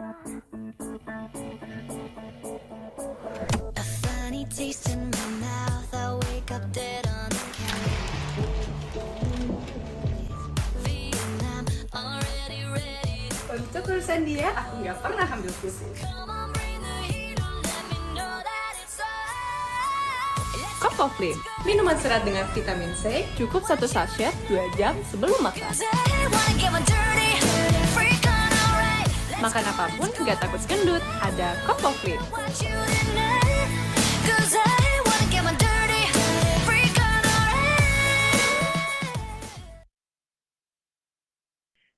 A funny taste in my mouth. I wake up dead on the couch. Vietnam, already ready. Untuk urusan diet, aku nggak pernah ambil khusus. Come on, bring the heat on. Let me know that it's on. Cup of Flame, Minuman serat dengan vitamin C, cukup 1 sachet 2 jam sebelum makan. 'Cause I wanna get my dirty freak on, alright. Makan apapun nggak takut gendut, ada Cup of Flame. Want you tonight. 'Cause I wanna get my dirty freak on, alright.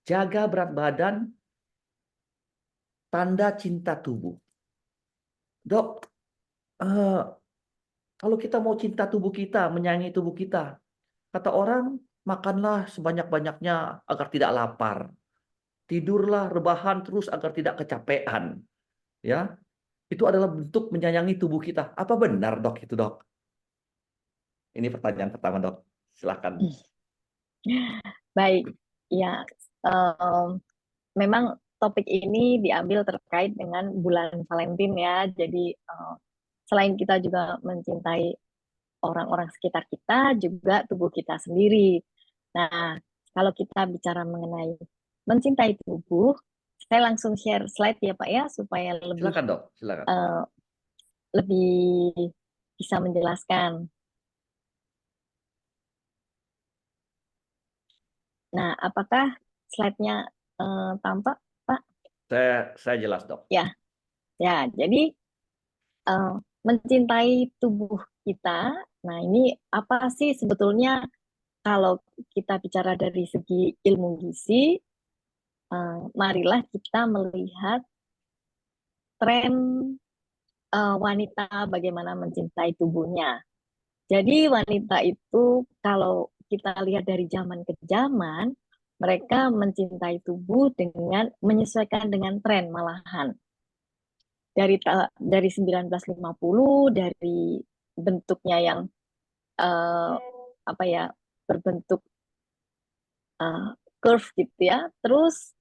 Jaga berat badan, tanda cinta tubuh. Dok, kalau kita mau cinta tubuh kita, menyayangi tubuh kita, kata orang, makanlah sebanyak-banyaknya agar tidak lapar. Tidurlah, rebahan terus agar tidak kecapean. Ya, itu adalah bentuk menyayangi tubuh kita. Apa benar, Dok, itu, Dok? Ini pertanyaan pertama, Dok. Silakan. Baik, ya, memang topik ini diambil terkait dengan bulan Valentine ya. Jadi selain kita juga mencintai orang-orang sekitar kita, juga tubuh kita sendiri. Nah, kalau kita bicara mengenai mencintai tubuh, saya langsung share slide ya Pak ya, supaya Silakan, Dok. Silakan. lebih bisa menjelaskan. Nah, apakah slide-nya tampak, Pak? Saya jelas, Dok. Ya, jadi mencintai tubuh kita. Nah, ini apa sih sebetulnya kalau kita bicara dari segi ilmu gizi? Marilah kita melihat tren wanita bagaimana mencintai tubuhnya. Jadi wanita itu kalau kita lihat dari zaman ke zaman, mereka mencintai tubuh dengan menyesuaikan dengan tren malahan. Dari 1950, dari bentuknya yang berbentuk curve gitu ya. Terus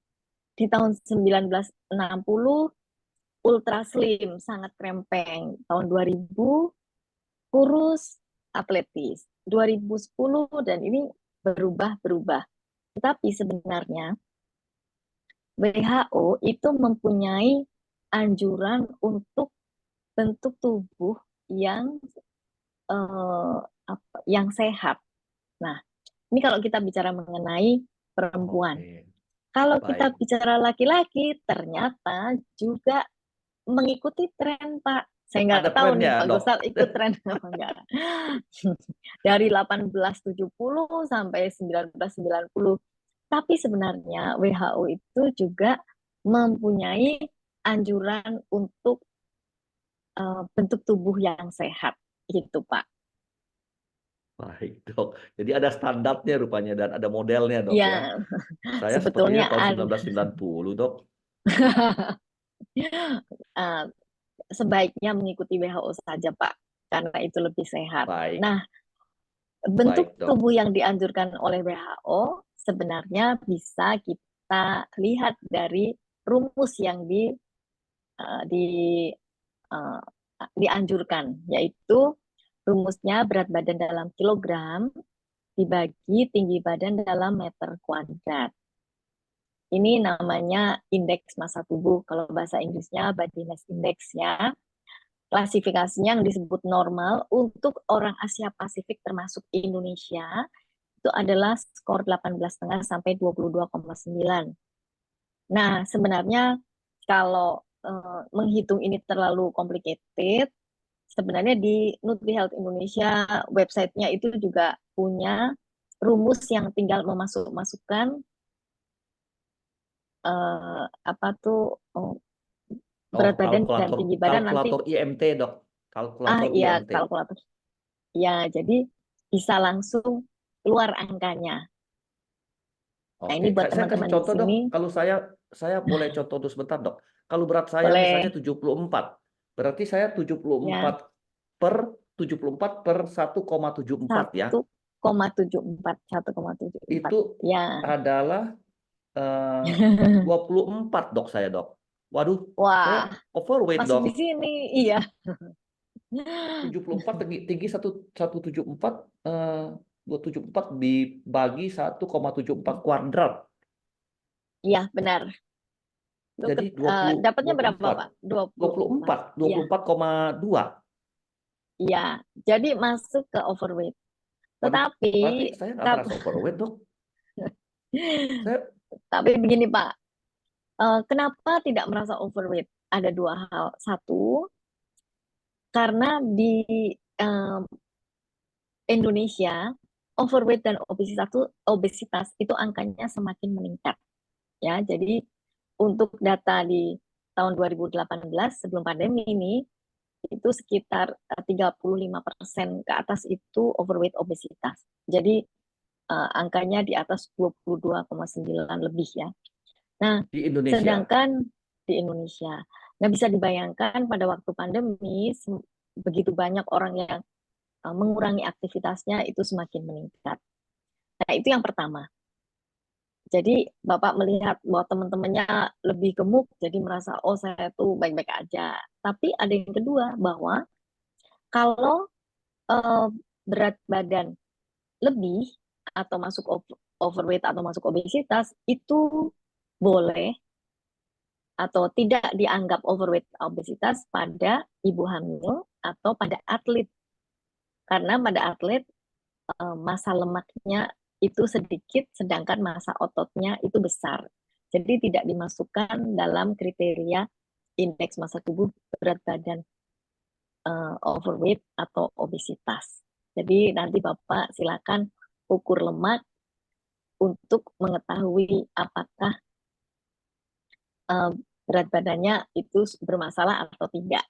di tahun 1960 ultra slim, sangat krempeng. Tahun 2000 kurus, atletis. 2010 dan ini berubah. Tetapi sebenarnya WHO itu mempunyai anjuran untuk bentuk tubuh yang sehat. Nah, ini kalau kita bicara mengenai perempuan. Oke. Kalau Baik. kita bicara laki-laki, ternyata juga mengikuti tren, Pak. Saya nggak Ada tahu nih trennya, Pak Dok. Gusal ikut tren apa enggak. Dari 1870 sampai 1990. Tapi sebenarnya WHO itu juga mempunyai anjuran untuk bentuk tubuh yang sehat, gitu Pak. Baik, Dok. Jadi ada standarnya rupanya dan ada modelnya, Dok, Ya, ya. Saya sebetulnya sepertinya tahun 1990, Dok. sebaiknya mengikuti WHO saja, Pak, karena itu lebih sehat. Baik. Nah, bentuk Baik, Dok. tubuh yang dianjurkan oleh WHO sebenarnya bisa kita lihat dari rumus yang dianjurkan, yaitu rumusnya berat badan dalam kilogram dibagi tinggi badan dalam meter kuadrat. Ini namanya indeks massa tubuh. Kalau bahasa Inggrisnya body mass index ya. Klasifikasinya yang disebut normal untuk orang Asia Pasifik termasuk Indonesia itu adalah skor 18,5 sampai 22,9. Nah, sebenarnya kalau menghitung ini terlalu complicated, sebenarnya di NutriHealth Indonesia websitenya itu juga punya rumus yang tinggal memasukkan berat badan dan tinggi badan nanti. Kalkulator IMT, Dok. Kalkulator Iya, IMT. kalkulator. Ya, jadi bisa langsung keluar angkanya. Nah, ini buat Saya kasih teman-teman di contoh, Dok. sini. Kalau saya boleh contoh dulu sebentar, Dok. Kalau berat saya Boleh. misalnya 74, berarti saya 74 per 1,74 ya. 1,74. Itu Ya. adalah 24, Dok, saya, Dok. Waduh, saya Wah, overweight masuk dok. di sini. Iya. 74 tinggi 174 274 dibagi 1,74 kuadrat. Iya, benar. Lu Jadi 20 dapatnya berapa, 24 Pak? 24. 24 Iya, 24,2. iya. Jadi masuk ke overweight. Waduh, Tetapi, berarti saya nggak tap- merasa overweight dok. Saya tapi begini, Pak. Kenapa tidak merasa overweight? Ada dua hal. Satu, karena di eh, Indonesia, overweight dan obesitas itu angkanya semakin meningkat. Ya, jadi untuk data di tahun 2018 sebelum pandemi ini itu sekitar 35% ke atas itu overweight obesitas. Jadi angkanya di atas 22,9 lebih ya. Nah, di Indonesia. sedangkan di Indonesia. Nah, bisa dibayangkan pada waktu pandemi begitu banyak orang yang mengurangi aktivitasnya itu semakin meningkat. Nah, itu yang pertama. Jadi Bapak melihat bahwa teman-temannya lebih gemuk, jadi merasa, oh saya tuh baik-baik aja. Tapi ada yang kedua, bahwa kalau eh, berat badan lebih atau masuk overweight atau masuk obesitas, itu boleh atau tidak dianggap overweight obesitas pada ibu hamil atau pada atlet. Karena pada atlet massa lemaknya itu sedikit, sedangkan massa ototnya itu besar. Jadi tidak dimasukkan dalam kriteria indeks massa tubuh berat badan overweight atau obesitas. Jadi nanti Bapak silakan ukur lemak untuk mengetahui apakah berat badannya itu bermasalah atau tidak.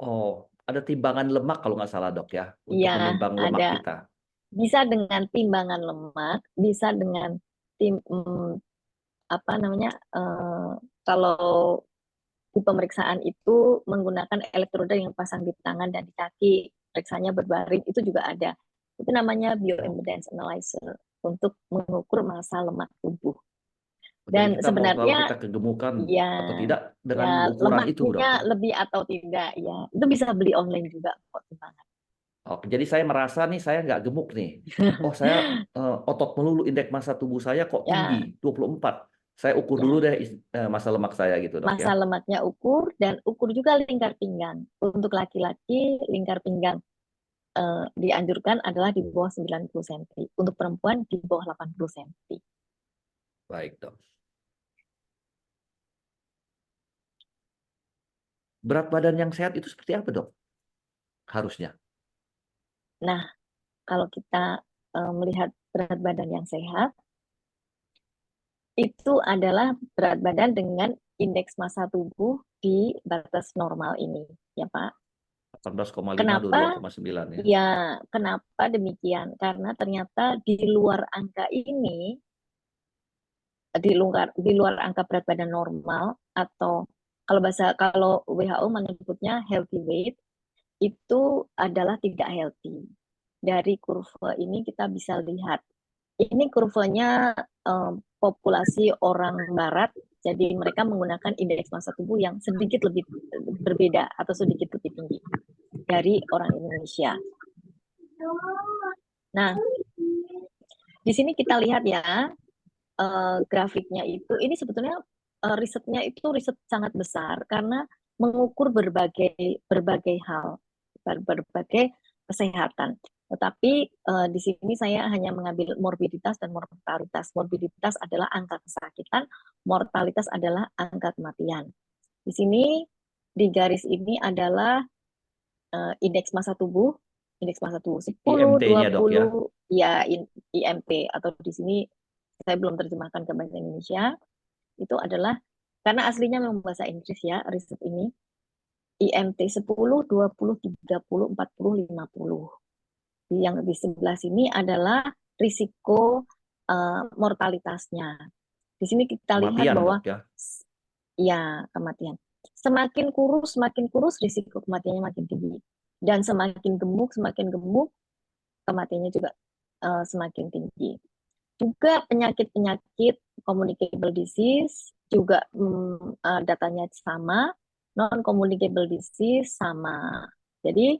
Oh, ada timbangan lemak kalau nggak salah dok ya, untuk Iya, menimbang lemak ada. kita. Bisa dengan timbangan lemak, bisa dengan apa namanya, kalau di pemeriksaan itu menggunakan elektroda yang pasang di tangan dan di kaki, periksanya berbaring, itu juga ada. Itu namanya bioimpedance analyzer untuk mengukur massa lemak tubuh. Jadi Dan kita mau tahu sebenarnya kita kegemukan ya, atau tidak dengan ya ukuran itu dok lemaknya ya. lebih atau tidak, ya itu bisa beli online juga kok timbangan. Oke, jadi saya merasa nih saya nggak gemuk nih. Oh saya otot melulu, indeks massa tubuh saya kok tinggi Ya, 24. Saya ukur dulu ya. deh massa lemak saya gitu dok ya. Massa lemaknya ukur dan ukur juga lingkar pinggang. Untuk laki-laki lingkar pinggang dianjurkan adalah di bawah 90 cm. Untuk perempuan di bawah 80 cm. Baik dok. Berat badan yang sehat itu seperti apa dok? Harusnya. Nah, kalau kita melihat berat badan yang sehat, itu adalah berat badan dengan indeks massa tubuh di batas normal ini, ya Pak. 18,5, Kenapa? 22,9 ya. Ya, kenapa demikian? Karena ternyata di luar angka ini, di luar angka berat badan normal atau kalau WHO menyebutnya healthy weight, itu adalah tidak healthy. Dari kurva ini kita bisa lihat. Ini kurvanya populasi orang barat, jadi mereka menggunakan indeks massa tubuh yang sedikit lebih berbeda atau sedikit lebih tinggi dari orang Indonesia. Nah, di sini kita lihat ya, grafiknya itu, ini sebetulnya risetnya itu riset sangat besar karena mengukur berbagai hal, berbagai kesehatan. Tetapi di sini saya hanya mengambil morbiditas dan mortalitas. Morbiditas adalah angka kesakitan, mortalitas adalah angka kematian. Di sini di garis ini adalah indeks massa tubuh 10, IMT-nya dok ya. 20, ya IMT atau di sini saya belum terjemahkan ke bahasa Indonesia. Itu adalah karena aslinya memang bahasa Inggris ya, riset ini. IMT 10, 20, 30, 40, 50. Yang di sebelah sini adalah risiko mortalitasnya. Di sini kita lihat Kematian bahwa dok ya. ya kematian. Semakin kurus risiko kematiannya makin tinggi. Dan semakin gemuk kematiannya juga semakin tinggi. Juga penyakit-penyakit communicable disease juga datanya sama, non-communicable disease sama. Jadi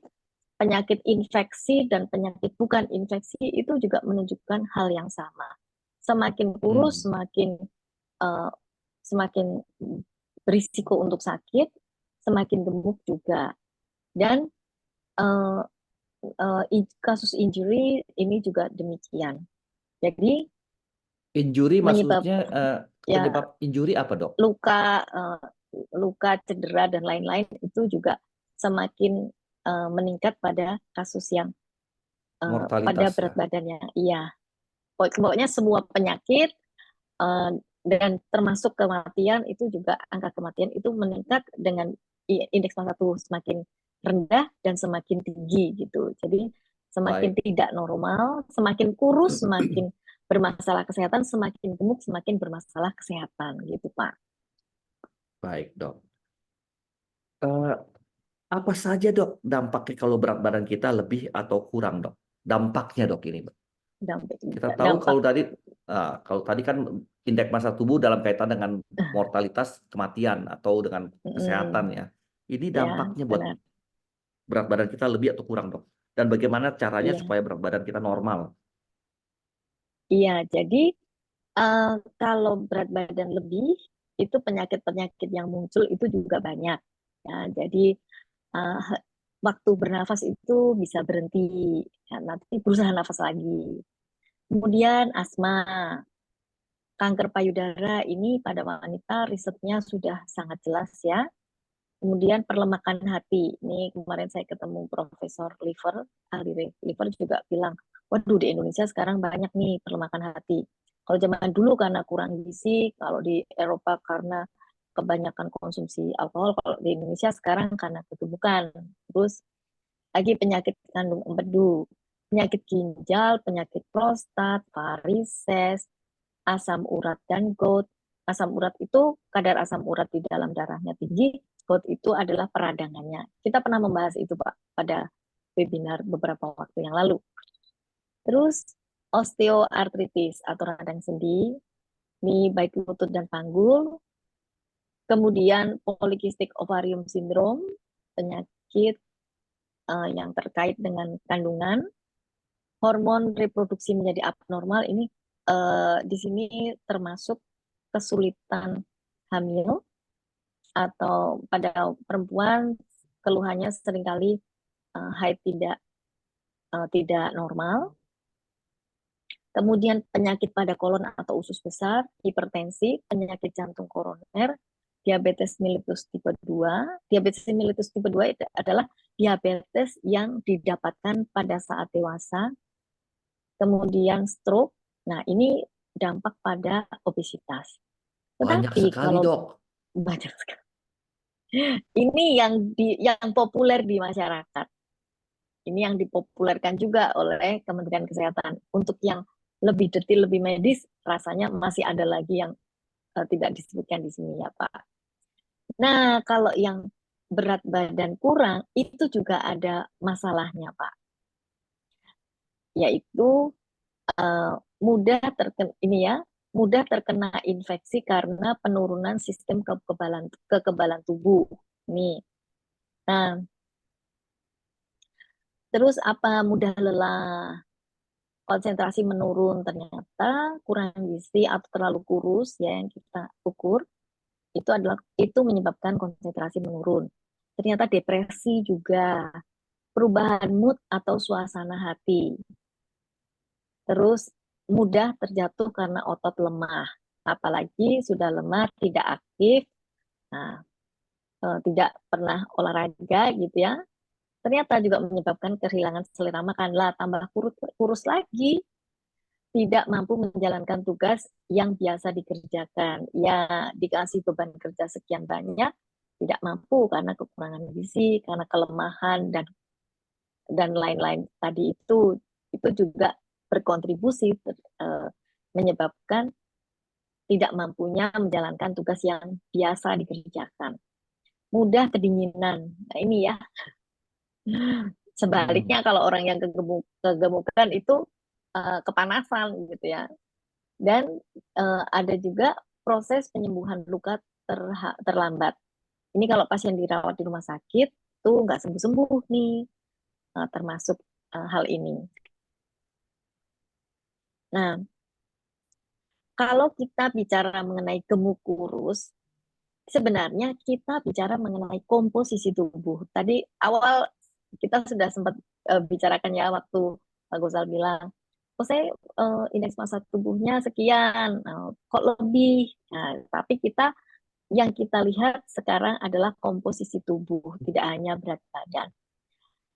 penyakit infeksi dan penyakit bukan infeksi itu juga menunjukkan hal yang sama. Semakin kurus, uh, semakin berisiko untuk sakit, semakin gemuk juga. Dan uh, kasus injury ini juga demikian. Jadi Injury menyebab maksudnya ya penyebab injury apa, Dok? luka, cedera dan lain-lain itu juga semakin meningkat pada kasus yang pada Mortalitas berat ya. badannya. Iya, pokoknya semua penyakit dan termasuk kematian itu juga angka kematian itu meningkat dengan indeks massa tubuh semakin rendah dan semakin tinggi gitu. Jadi semakin Baik, tidak normal, semakin kurus, semakin bermasalah kesehatan, semakin gemuk, semakin bermasalah kesehatan gitu, Pak. baik, Dok. Eh, apa saja, Dok, dampaknya kalau berat badan kita lebih atau kurang, Dok? Dampaknya, Dok, ini, Dok. Dampak, Kita tahu dampak kalau tadi kan indeks massa tubuh dalam kaitan dengan mortalitas kematian atau dengan kesehatan ya. Ini ya dampaknya buat benar. berat badan kita lebih atau kurang, Dok? Dan bagaimana caranya Iya, supaya berat badan kita normal? iya. Jadi kalau berat badan lebih itu penyakit-penyakit yang muncul itu juga banyak. Ya, jadi uh, waktu bernafas itu bisa berhenti, ya, nanti berusaha nafas lagi. Kemudian asma, kanker payudara ini pada wanita risetnya sudah sangat jelas ya. Kemudian perlemakan hati. Ini kemarin saya ketemu Profesor Liver, ahli liver juga bilang, waduh di Indonesia sekarang banyak nih perlemakan hati. Kalau zaman dulu karena kurang gizi, kalau di Eropa karena kebanyakan konsumsi alkohol, kalau di Indonesia sekarang karena kegemukan. Terus lagi penyakit kandung empedu, penyakit ginjal, penyakit prostat, varises, asam urat dan gout. Asam urat itu kadar asam urat di dalam darahnya tinggi, gout itu adalah peradangannya. Kita pernah membahas itu Pak pada webinar beberapa waktu yang lalu. Terus osteoartritis atau radang sendi, ini baik lutut dan panggul. Kemudian polycystic ovarium syndrome, penyakit yang terkait dengan kandungan, hormon reproduksi menjadi abnormal. Ini di sini termasuk kesulitan hamil atau pada perempuan keluhannya seringkali haid tidak normal. Kemudian penyakit pada kolon atau usus besar, hipertensi, penyakit jantung koroner, diabetes mellitus tipe 2. Diabetes mellitus tipe 2 itu adalah diabetes yang didapatkan pada saat dewasa. Kemudian stroke. Nah, ini dampak pada obesitas. Banyak Tetapi sekali, kalau Dok. banyak sekali. Ini yang populer di masyarakat. Ini yang dipopulerkan juga oleh Kementerian Kesehatan. Untuk yang lebih detail, lebih medis, rasanya masih ada lagi yang tidak disebutkan di sini ya Pak. Nah, kalau yang berat badan kurang, itu juga ada masalahnya Pak. Yaitu mudah terkena infeksi karena penurunan sistem kekebalan tubuh. Nih. Nah, terus apa mudah lelah, konsentrasi menurun, ternyata kurang gizi atau terlalu kurus ya yang kita ukur itu menyebabkan konsentrasi menurun. Ternyata depresi juga, perubahan mood atau suasana hati. Terus mudah terjatuh karena otot lemah, apalagi sudah lemah, tidak aktif, nah, tidak pernah olahraga gitu ya. Ternyata juga menyebabkan kehilangan selera makan, lah tambah kurus lagi, tidak mampu menjalankan tugas yang biasa dikerjakan. Ya, dikasih beban kerja sekian banyak, tidak mampu karena kekurangan gizi, karena kelemahan dan lain-lain tadi itu juga berkontribusi menyebabkan tidak mampunya menjalankan tugas yang biasa dikerjakan. Mudah kedinginan. Nah, ini ya. Sebaliknya kalau orang yang kegemukan itu kepanasan gitu ya. Dan ada juga proses penyembuhan luka terlambat. Ini kalau pasien dirawat di rumah sakit tuh nggak sembuh-sembuh nih, termasuk hal ini. Nah, kalau kita bicara mengenai gemuk kurus, sebenarnya kita bicara mengenai komposisi tubuh. Tadi awal kita sudah sempat bicarakan ya waktu Pak Gozal bilang, oh saya indeks massa tubuhnya sekian, kok lebih. Nah, tapi yang kita lihat sekarang adalah komposisi tubuh, tidak hanya berat badan.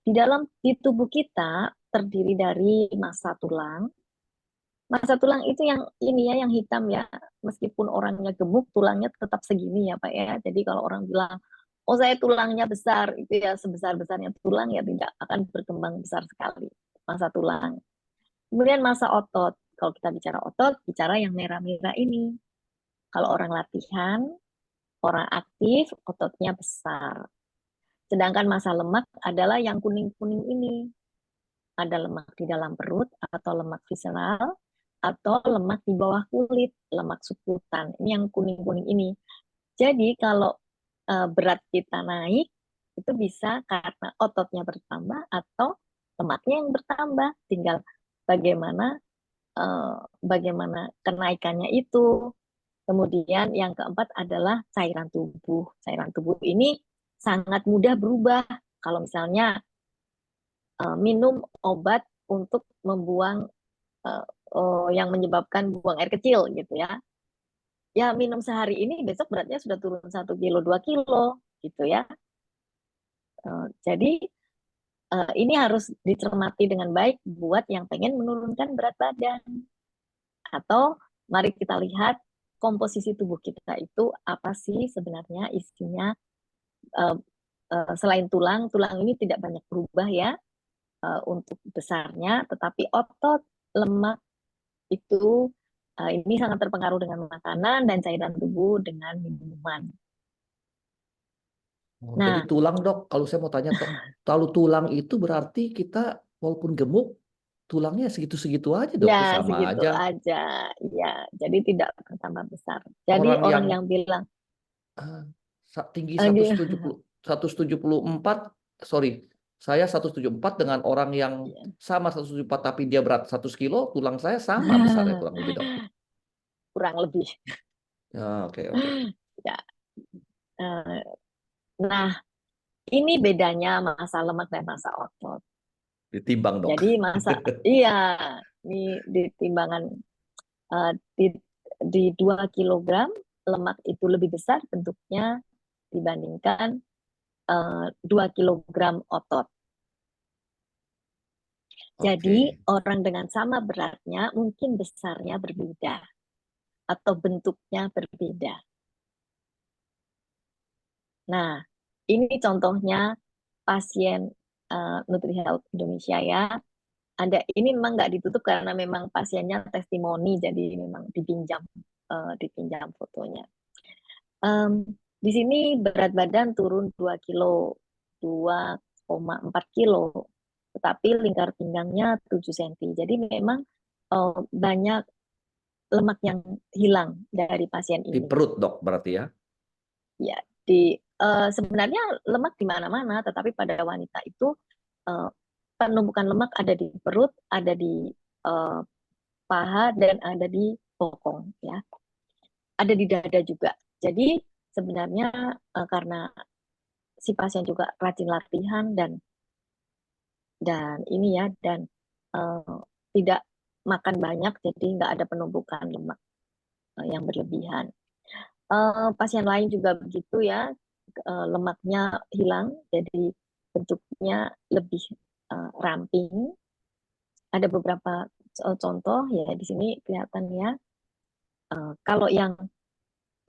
Di tubuh kita terdiri dari massa tulang. Massa tulang itu yang ini ya, yang hitam ya. Meskipun orangnya gemuk, tulangnya tetap segini ya Pak ya. Jadi kalau orang bilang, oh saya tulangnya besar, itu ya sebesar-besarnya tulang ya tidak akan berkembang besar sekali. Massa tulang. Kemudian massa otot. Kalau kita bicara otot, bicara yang merah-merah ini. Kalau orang latihan, orang aktif, ototnya besar. Sedangkan massa lemak adalah yang kuning-kuning ini. Ada lemak di dalam perut atau lemak visceral, atau lemak di bawah kulit, lemak subkutan. Ini yang kuning-kuning ini. Jadi kalau berat kita naik, itu bisa karena ototnya bertambah atau lemaknya yang bertambah. Tinggal bagaimana kenaikannya itu. Kemudian yang keempat adalah cairan tubuh. Cairan tubuh ini sangat mudah berubah. Kalau misalnya minum obat untuk membuang yang menyebabkan buang air kecil gitu ya. Ya minum sehari ini besok beratnya sudah turun 1 kilo, 2 kilo gitu ya. Jadi ini harus dicermati dengan baik buat yang pengen menurunkan berat badan. Atau mari kita lihat komposisi tubuh kita itu apa sih sebenarnya isinya. Selain tulang ini tidak banyak berubah ya untuk besarnya, tetapi otot, lemak itu ini sangat terpengaruh dengan makanan dan cairan tubuh dengan minuman. Oh, Nah, jadi tulang dok, kalau saya mau tanya dok, kalau tulang itu berarti kita walaupun gemuk, tulangnya segitu-segitu aja dok, ya ya sama segitu aja. aja, ya. Jadi tidak bertambah besar. Jadi Orang orang yang yang bilang ah, tinggi dia 174, sorry, saya 174 dengan orang yang sama 174 tapi dia berat 100 kilo, tulang saya sama besarnya kurang lebih dok. kurang lebih. Ya, oke. Ya. Nah, ini bedanya massa lemak dan massa otot. Ditimbang dok. Jadi iya, ini di timbangan di 2 kilogram lemak itu lebih besar bentuknya dibandingkan 2 kilogram otot. Jadi orang dengan sama beratnya mungkin besarnya berbeda atau bentuknya berbeda. Nah, ini contohnya pasien NutriHealth Indonesia ya. Ini memang nggak ditutup karena memang pasiennya testimoni, jadi memang dipinjam fotonya. Di sini berat badan turun 2 kilo, 2,4 kilo, tetapi lingkar pinggangnya 7 cm. Jadi memang banyak lemak yang hilang dari pasien Di ini. perut dok berarti ya? Ya, sebenarnya lemak di mana-mana, tetapi pada wanita itu penumpukan lemak ada di perut, ada di paha, dan ada di bokong ya. Ada di dada juga. Jadi sebenarnya karena si pasien juga rajin latihan dan ini ya, dan tidak makan banyak, jadi nggak ada penumpukan lemak yang berlebihan. Pasien lain juga begitu ya, lemaknya hilang, jadi bentuknya lebih ramping. Ada beberapa contoh ya di sini kelihatan ya. Kalau yang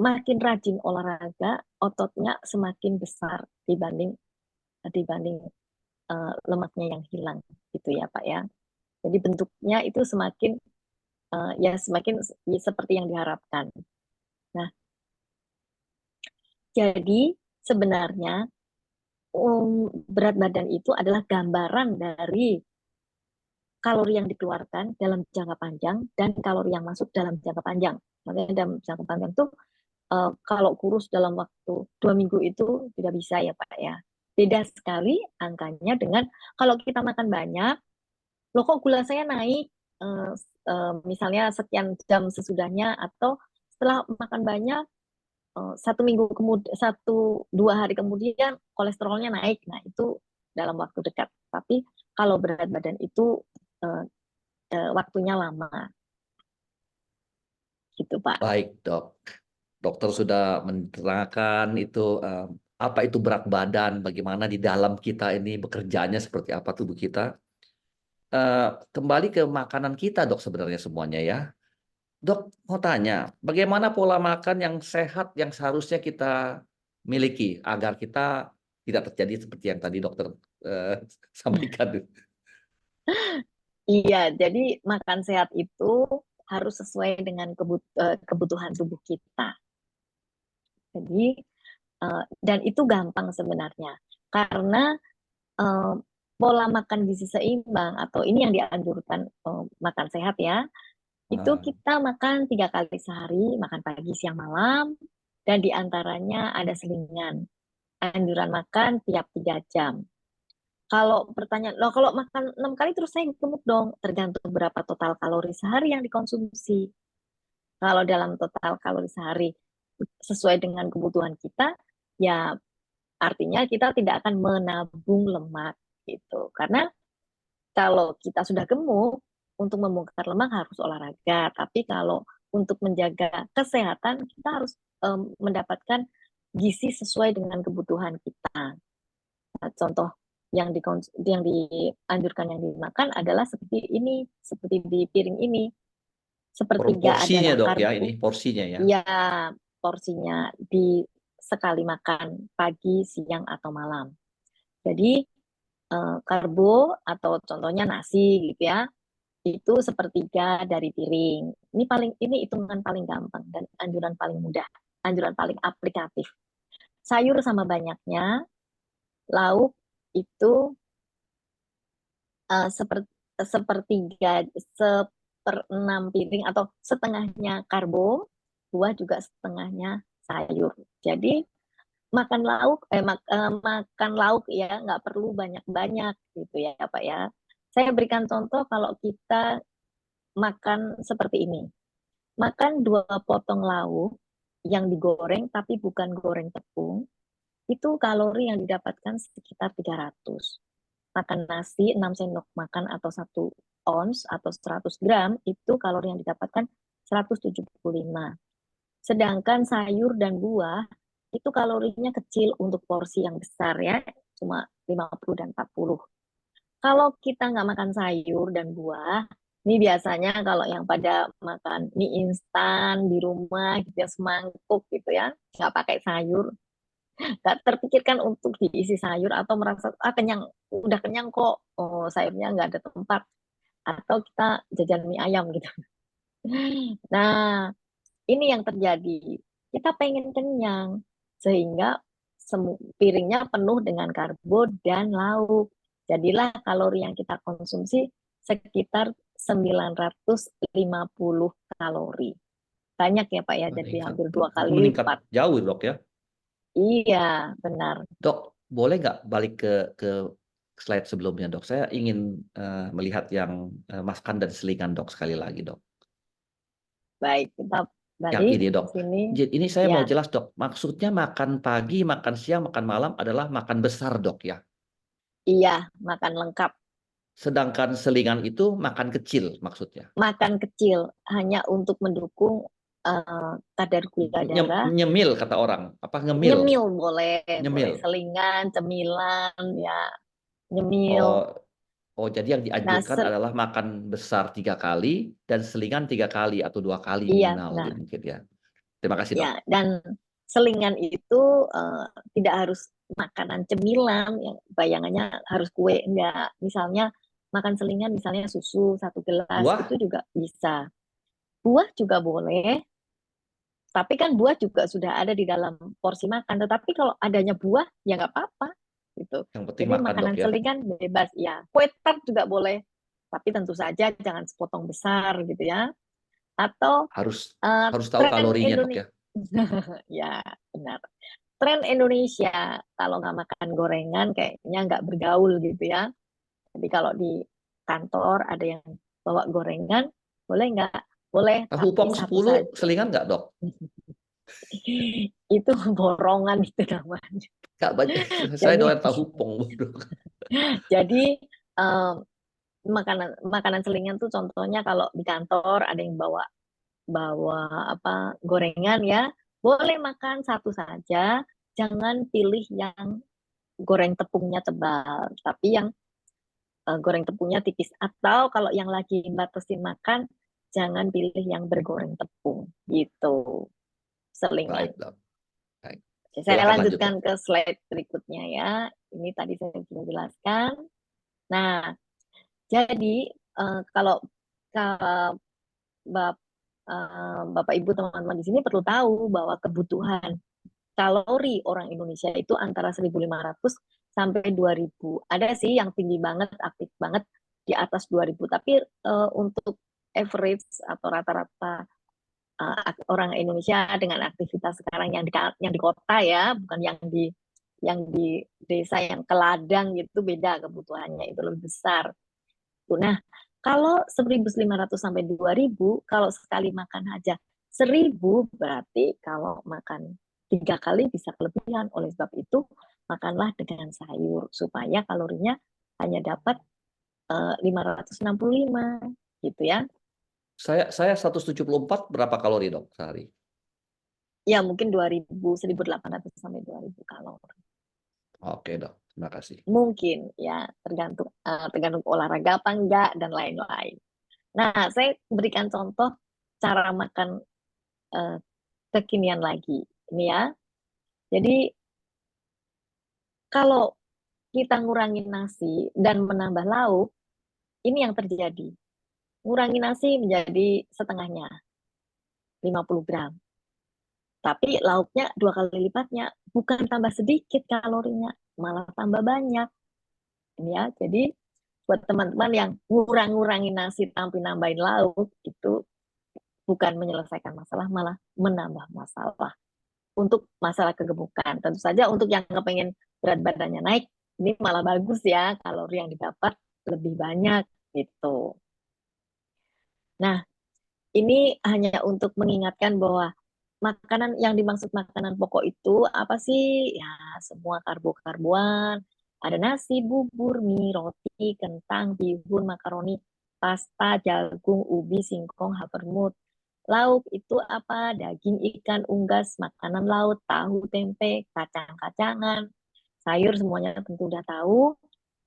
makin rajin olahraga, ototnya semakin besar dibanding lemaknya yang hilang, gitu ya Pak ya. Jadi bentuknya itu semakin semakin seperti yang diharapkan. Nah, jadi sebenarnya berat badan itu adalah gambaran dari kalori yang dikeluarkan dalam jangka panjang dan kalori yang masuk dalam jangka panjang. Makanya dalam jangka panjang tuh kalau kurus dalam waktu 2 minggu itu tidak bisa ya Pak ya. Beda sekali angkanya dengan kalau kita makan banyak, loh kok gula saya naik, misalnya sekian jam sesudahnya atau setelah makan banyak 1 minggu kemudian 1-2 hari kemudian kolesterolnya naik. Nah itu dalam waktu dekat. Tapi kalau berat badan itu waktunya lama, gitu Pak. Baik, Dok. Dokter sudah menerangkan itu apa itu berat badan, bagaimana di dalam kita ini bekerjanya seperti apa tubuh kita. Kembali ke makanan kita, Dok, sebenarnya semuanya ya. Dok, mau tanya, bagaimana pola makan yang sehat yang seharusnya kita miliki agar kita tidak terjadi seperti yang tadi dokter sampaikan? Iya, jadi makan sehat itu harus sesuai dengan kebutuhan tubuh kita. Jadi dan itu gampang sebenarnya karena pola makan gizi seimbang atau ini yang dianjurkan makan sehat ya. Itu kita makan 3 kali sehari, makan pagi, siang, malam, dan diantaranya ada selingan. Anjuran makan tiap 3 jam. Kalau pertanyaan, loh kalau makan 6 kali terus saya gemuk dong, tergantung berapa total kalori sehari yang dikonsumsi. Kalau dalam total kalori sehari sesuai dengan kebutuhan kita, ya artinya kita tidak akan menabung lemak gitu. Karena kalau kita sudah gemuk, untuk membongkar lemak harus olahraga. Tapi kalau untuk menjaga kesehatan, kita harus mendapatkan gizi sesuai dengan kebutuhan kita. Nah, contoh yang dianjurkan yang dimakan adalah seperti ini, seperti di piring ini. Sepertiga porsinya, adalah Dok, ya, karbo. ini porsinya ya. Ya, porsinya di sekali makan pagi, siang atau malam. Jadi karbo atau contohnya nasi gitu ya, itu sepertiga dari piring. Ini hitungan paling gampang dan anjuran paling mudah, anjuran paling aplikatif. Sayur sama banyaknya, lauk itu sepertiga, 1/6 piring atau setengahnya karbo, buah juga setengahnya sayur. Jadi makan lauk ya nggak perlu banyak-banyak gitu ya Pak ya. Saya berikan contoh kalau kita makan seperti ini. Makan 2 potong lauk yang digoreng tapi bukan goreng tepung, itu kalori yang didapatkan sekitar 300. Makan nasi 6 sendok makan atau 1 ons atau 100 gram, itu kalori yang didapatkan 175. Sedangkan sayur dan buah, itu kalorinya kecil untuk porsi yang besar ya, cuma 50 dan 40. Kalau kita nggak makan sayur dan buah, ini biasanya kalau yang pada makan mie instan di rumah gitu ya, semangkuk gitu ya, nggak pakai sayur, nggak terpikirkan untuk diisi sayur atau merasa kenyang, udah kenyang kok, oh, sayurnya nggak ada tempat, atau kita jajan mie ayam gitu. Nah, ini yang terjadi. Kita pengen kenyang, sehingga piringnya penuh dengan karbo dan lauk. Jadilah kalori yang kita konsumsi sekitar 950 kalori. Banyak ya Pak ya, jadi hampir 2 kali meningkat lipat. jauh, Dok ya. Iya, benar. Dok, boleh nggak balik ke slide sebelumnya, Dok? Saya ingin melihat yang makan dan selingan, Dok, sekali lagi, Dok. Baik, kita Yang balik ini, Dok. ke sini. Jadi ini saya Ya. mau jelas, Dok. Maksudnya makan pagi, makan siang, makan malam adalah makan besar, Dok ya. Iya, makan lengkap. Sedangkan selingan itu makan kecil maksudnya. Makan kecil hanya untuk mendukung kadar gula darah. Nyemil kata orang. Apa ngemil? Nyemil boleh, Nyemil. boleh selingan, cemilan, ya nyemil. Oh, jadi yang dianjurkan adalah makan besar 3 kali dan selingan 3 kali atau 2 kali Iya, minimal nah. mungkin ya. Terima kasih, Dok. Ya, dan selingan itu tidak harus makanan cemilan, yang bayangannya harus kue, enggak. Misalnya makan selingan, misalnya susu 1 gelas, Buah? itu juga bisa. Buah juga boleh, tapi kan buah juga sudah ada di dalam porsi makan. Tetapi kalau adanya buah, ya nggak apa-apa. Gitu. Yang penting Jadi makan, makanan Dok ya. selingan bebas, ya. Kue tart juga boleh. Tapi tentu saja jangan sepotong besar gitu ya. Atau Harus eh, harus tahu tren kalorinya, Dok, Indonesia, ya. ya benar. Tren Indonesia kalau nggak makan gorengan kayaknya nggak bergaul gitu ya. Jadi kalau di kantor ada yang bawa gorengan, boleh nggak? Boleh, Tahu tapi pong satu 10 saja. selingan nggak, Dok? Itu borongan itu namanya. Nggak banyak. Saya Jadi doyan tahu pong, Dok. jadi eh, makanan makanan selingan tuh contohnya kalau di kantor ada yang bawa bawa apa gorengan ya, boleh makan satu saja, jangan pilih yang goreng tepungnya tebal, tapi yang goreng tepungnya tipis. Atau kalau yang lagi batasin makan, jangan pilih yang bergoreng tepung gitu, selingan. Baik, Dok. Baik. Oke, saya Silakan lanjut, lanjutkan Dok. ke slide berikutnya ya. Ini tadi saya sudah jelaskan. Nah, jadi kalau Bap- Bapak Ibu teman-teman di sini perlu tahu bahwa kebutuhan kalori orang Indonesia itu antara 1.500 sampai 2.000. Ada sih yang tinggi banget, aktif banget di atas 2.000, tapi untuk average atau rata-rata orang Indonesia dengan aktivitas sekarang yang di kota ya, bukan yang di desa yang ke ladang gitu beda kebutuhannya itu lebih besar. Nah, kalau 1.500 sampai 2.000, kalau sekali makan aja 1.000, berarti kalau makan 3 kali bisa kelebihan. Oleh sebab itu, makanlah dengan sayur supaya kalorinya hanya dapat 565 gitu ya. Saya 174 berapa kalori, Dok, sehari? Ya mungkin 2.000, 1.800 sampai 2.000 kalori. Oke, Dok. Terima kasih. Mungkin ya tergantung olahraga apa enggak dan lain-lain. Nah, saya berikan contoh cara makan eh, kekinian lagi. Ini ya. Jadi kalau kita ngurangin nasi dan menambah lauk, ini yang terjadi. Ngurangi nasi menjadi setengahnya, 50 gram. Tapi lauknya 2 kali lipatnya, bukan tambah sedikit kalorinya, malah tambah banyak. Ini ya, jadi buat teman-teman yang ngurang-ngurangin nasi tanpa nambahin lauk, itu bukan menyelesaikan masalah, malah menambah masalah. Untuk masalah kegemukan. Tentu saja untuk yang kepengen berat badannya naik, ini malah bagus ya, kalori yang didapat lebih banyak gitu. Nah, ini hanya untuk mengingatkan bahwa makanan yang dimaksud makanan pokok itu apa sih? Ya, semua karbo-karboan. Ada nasi, bubur, mie, roti, kentang, bihun, makaroni, pasta, jagung, ubi, singkong, havermut. Lauk itu apa? Daging, ikan, unggas, makanan laut, tahu, tempe, kacang-kacangan, sayur semuanya tentu udah tahu.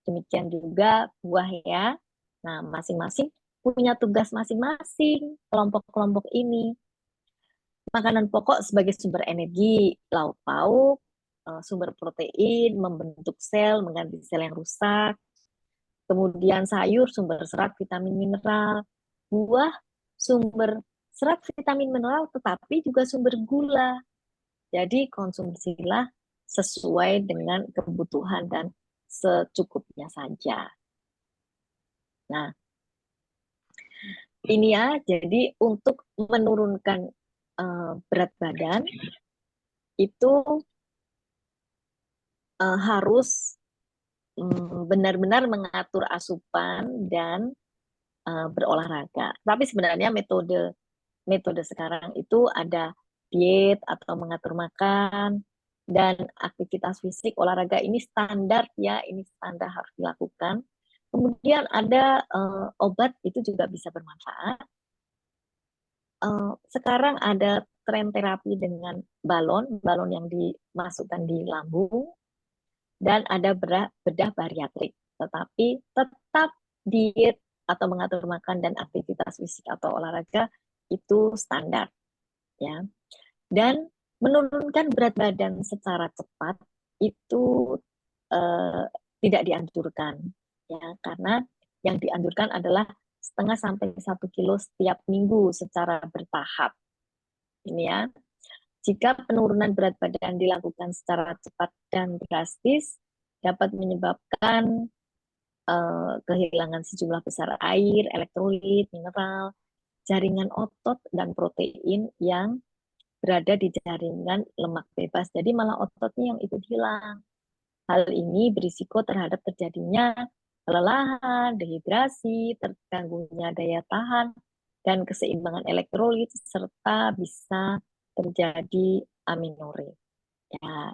Demikian juga buah ya. Nah, masing-masing punya tugas masing-masing kelompok-kelompok ini. Makanan pokok sebagai sumber energi, lauk pauk, sumber protein, membentuk sel, mengganti sel yang rusak. Kemudian sayur, sumber serat, vitamin, mineral. Buah, sumber serat, vitamin, mineral, tetapi juga sumber gula. Jadi konsumsilah sesuai dengan kebutuhan dan secukupnya saja. Nah, ini ya, jadi untuk menurunkan berat badan itu harus benar-benar mengatur asupan dan berolahraga. Tapi sebenarnya metode sekarang itu ada diet atau mengatur makan dan aktivitas fisik, olahraga ini standar ya, ini standar harus dilakukan. Kemudian ada obat itu juga bisa bermanfaat. Sekarang ada tren terapi dengan balon yang dimasukkan di lambung, dan ada bedah bariatrik. Tetapi tetap diet atau mengatur makan dan aktivitas fisik atau olahraga itu standar ya. Dan menurunkan berat badan secara cepat itu tidak dianjurkan ya, karena yang dianjurkan adalah 0,5 sampai 1 kilo setiap minggu secara bertahap. Ini ya. Jika penurunan berat badan dilakukan secara cepat dan drastis, dapat menyebabkan kehilangan sejumlah besar air, elektrolit, mineral, jaringan otot, dan protein yang berada di jaringan lemak bebas. Jadi malah ototnya yang ikut hilang. Hal ini berisiko terhadap terjadinya kelelahan, dehidrasi, terganggunya daya tahan, dan keseimbangan elektrolit, serta bisa terjadi aminore. Ya,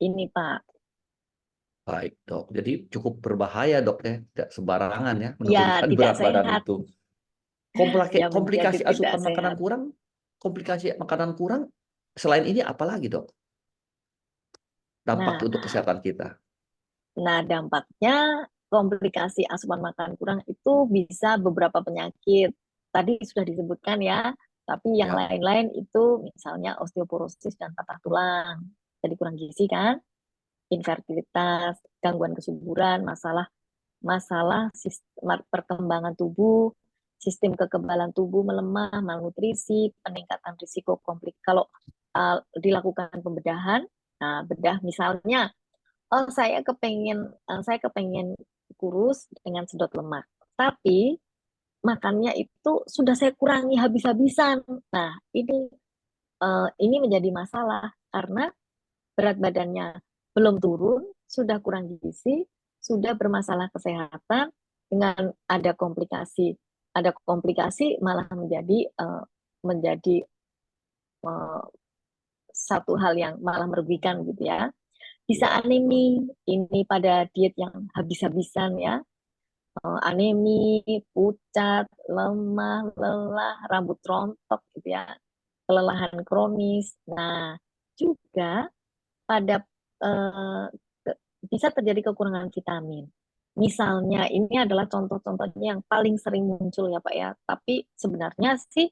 ini Pak. Baik, Dok. Jadi cukup berbahaya, Dok, ya. Tidak sembarangan ya Ya, menurunkan tidak berat badan sehat. itu. Ya, menjadi Komplikasi tidak asupan makanan sehat. kurang, komplikasi makanan kurang, selain ini apa lagi, Dok? Dampak Nah, untuk kesehatan kita. dampaknya komplikasi asupan makan kurang itu bisa beberapa penyakit. Tadi sudah disebutkan ya, tapi yang Ya, lain-lain itu misalnya osteoporosis dan patah tulang. Jadi kurang gizi kan, infertilitas, gangguan kesuburan, masalah perkembangan tubuh, sistem kekebalan tubuh melemah, malnutrisi, peningkatan risiko kalau dilakukan pembedahan. Nah, bedah misalnya, oh saya kepengen kurus dengan sedot lemak, tapi makannya itu sudah saya kurangi habis-habisan. Nah, ini menjadi masalah karena berat badannya belum turun, sudah kurang gizi, sudah bermasalah kesehatan, dengan ada komplikasi malah menjadi uh, satu hal yang malah merugikan gitu ya. Bisa ya. anemi, ini pada diet yang habis-habisan ya. Anemi, pucat, lemah, lelah, rambut rontok gitu ya, kelelahan kronis. Nah, juga pada eh, bisa terjadi kekurangan vitamin. Misalnya, ini adalah contoh-contohnya yang paling sering muncul ya Pak ya. Tapi sebenarnya sih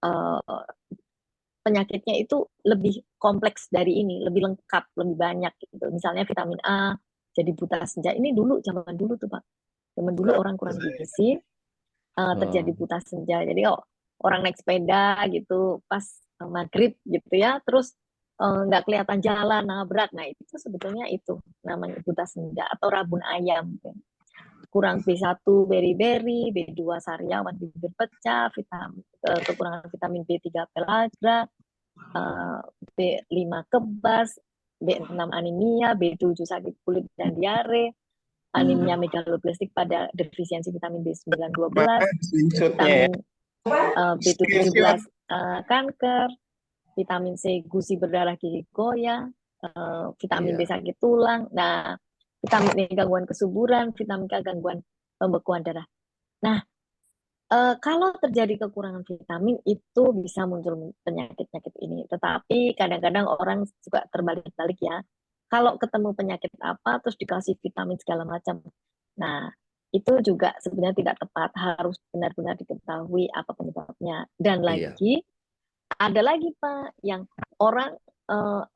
eh, penyakitnya itu lebih kompleks dari ini, lebih lengkap, lebih banyak gitu. Misalnya vitamin A, jadi buta senja. Ini dulu, zaman dulu tuh Pak. Zaman dulu orang kurang gizi, terjadi Hmm, buta senja. Jadi orang naik sepeda gitu pas maghrib gitu ya, terus nggak kelihatan jalan, nabrak. Nah itu sebetulnya itu namanya buta senja atau rabun ayam. Gitu. Kurang B1 beri-beri, B2 sariawan bibir pecah, kekurangan vitamin B3 pellagra, B5 kebas, B6 anemia, B7 sakit kulit dan diare, anemia megaloblastik pada defisiensi vitamin B9 12, Screenshotnya ya. vitamin B17 kanker, vitamin C gusi berdarah gigi goyang, vitamin B iya. sakit tulang. Nah, vitamin E gangguan kesuburan, vitamin K gangguan pembekuan darah. Nah, kalau terjadi kekurangan vitamin itu bisa muncul penyakit-penyakit ini. Tetapi kadang-kadang orang suka terbalik-balik ya. Kalau ketemu penyakit apa terus dikasih vitamin segala macam. Nah, itu juga sebenarnya tidak tepat. Harus benar-benar diketahui apa penyebabnya. Dan Iya. ada lagi Pak yang orang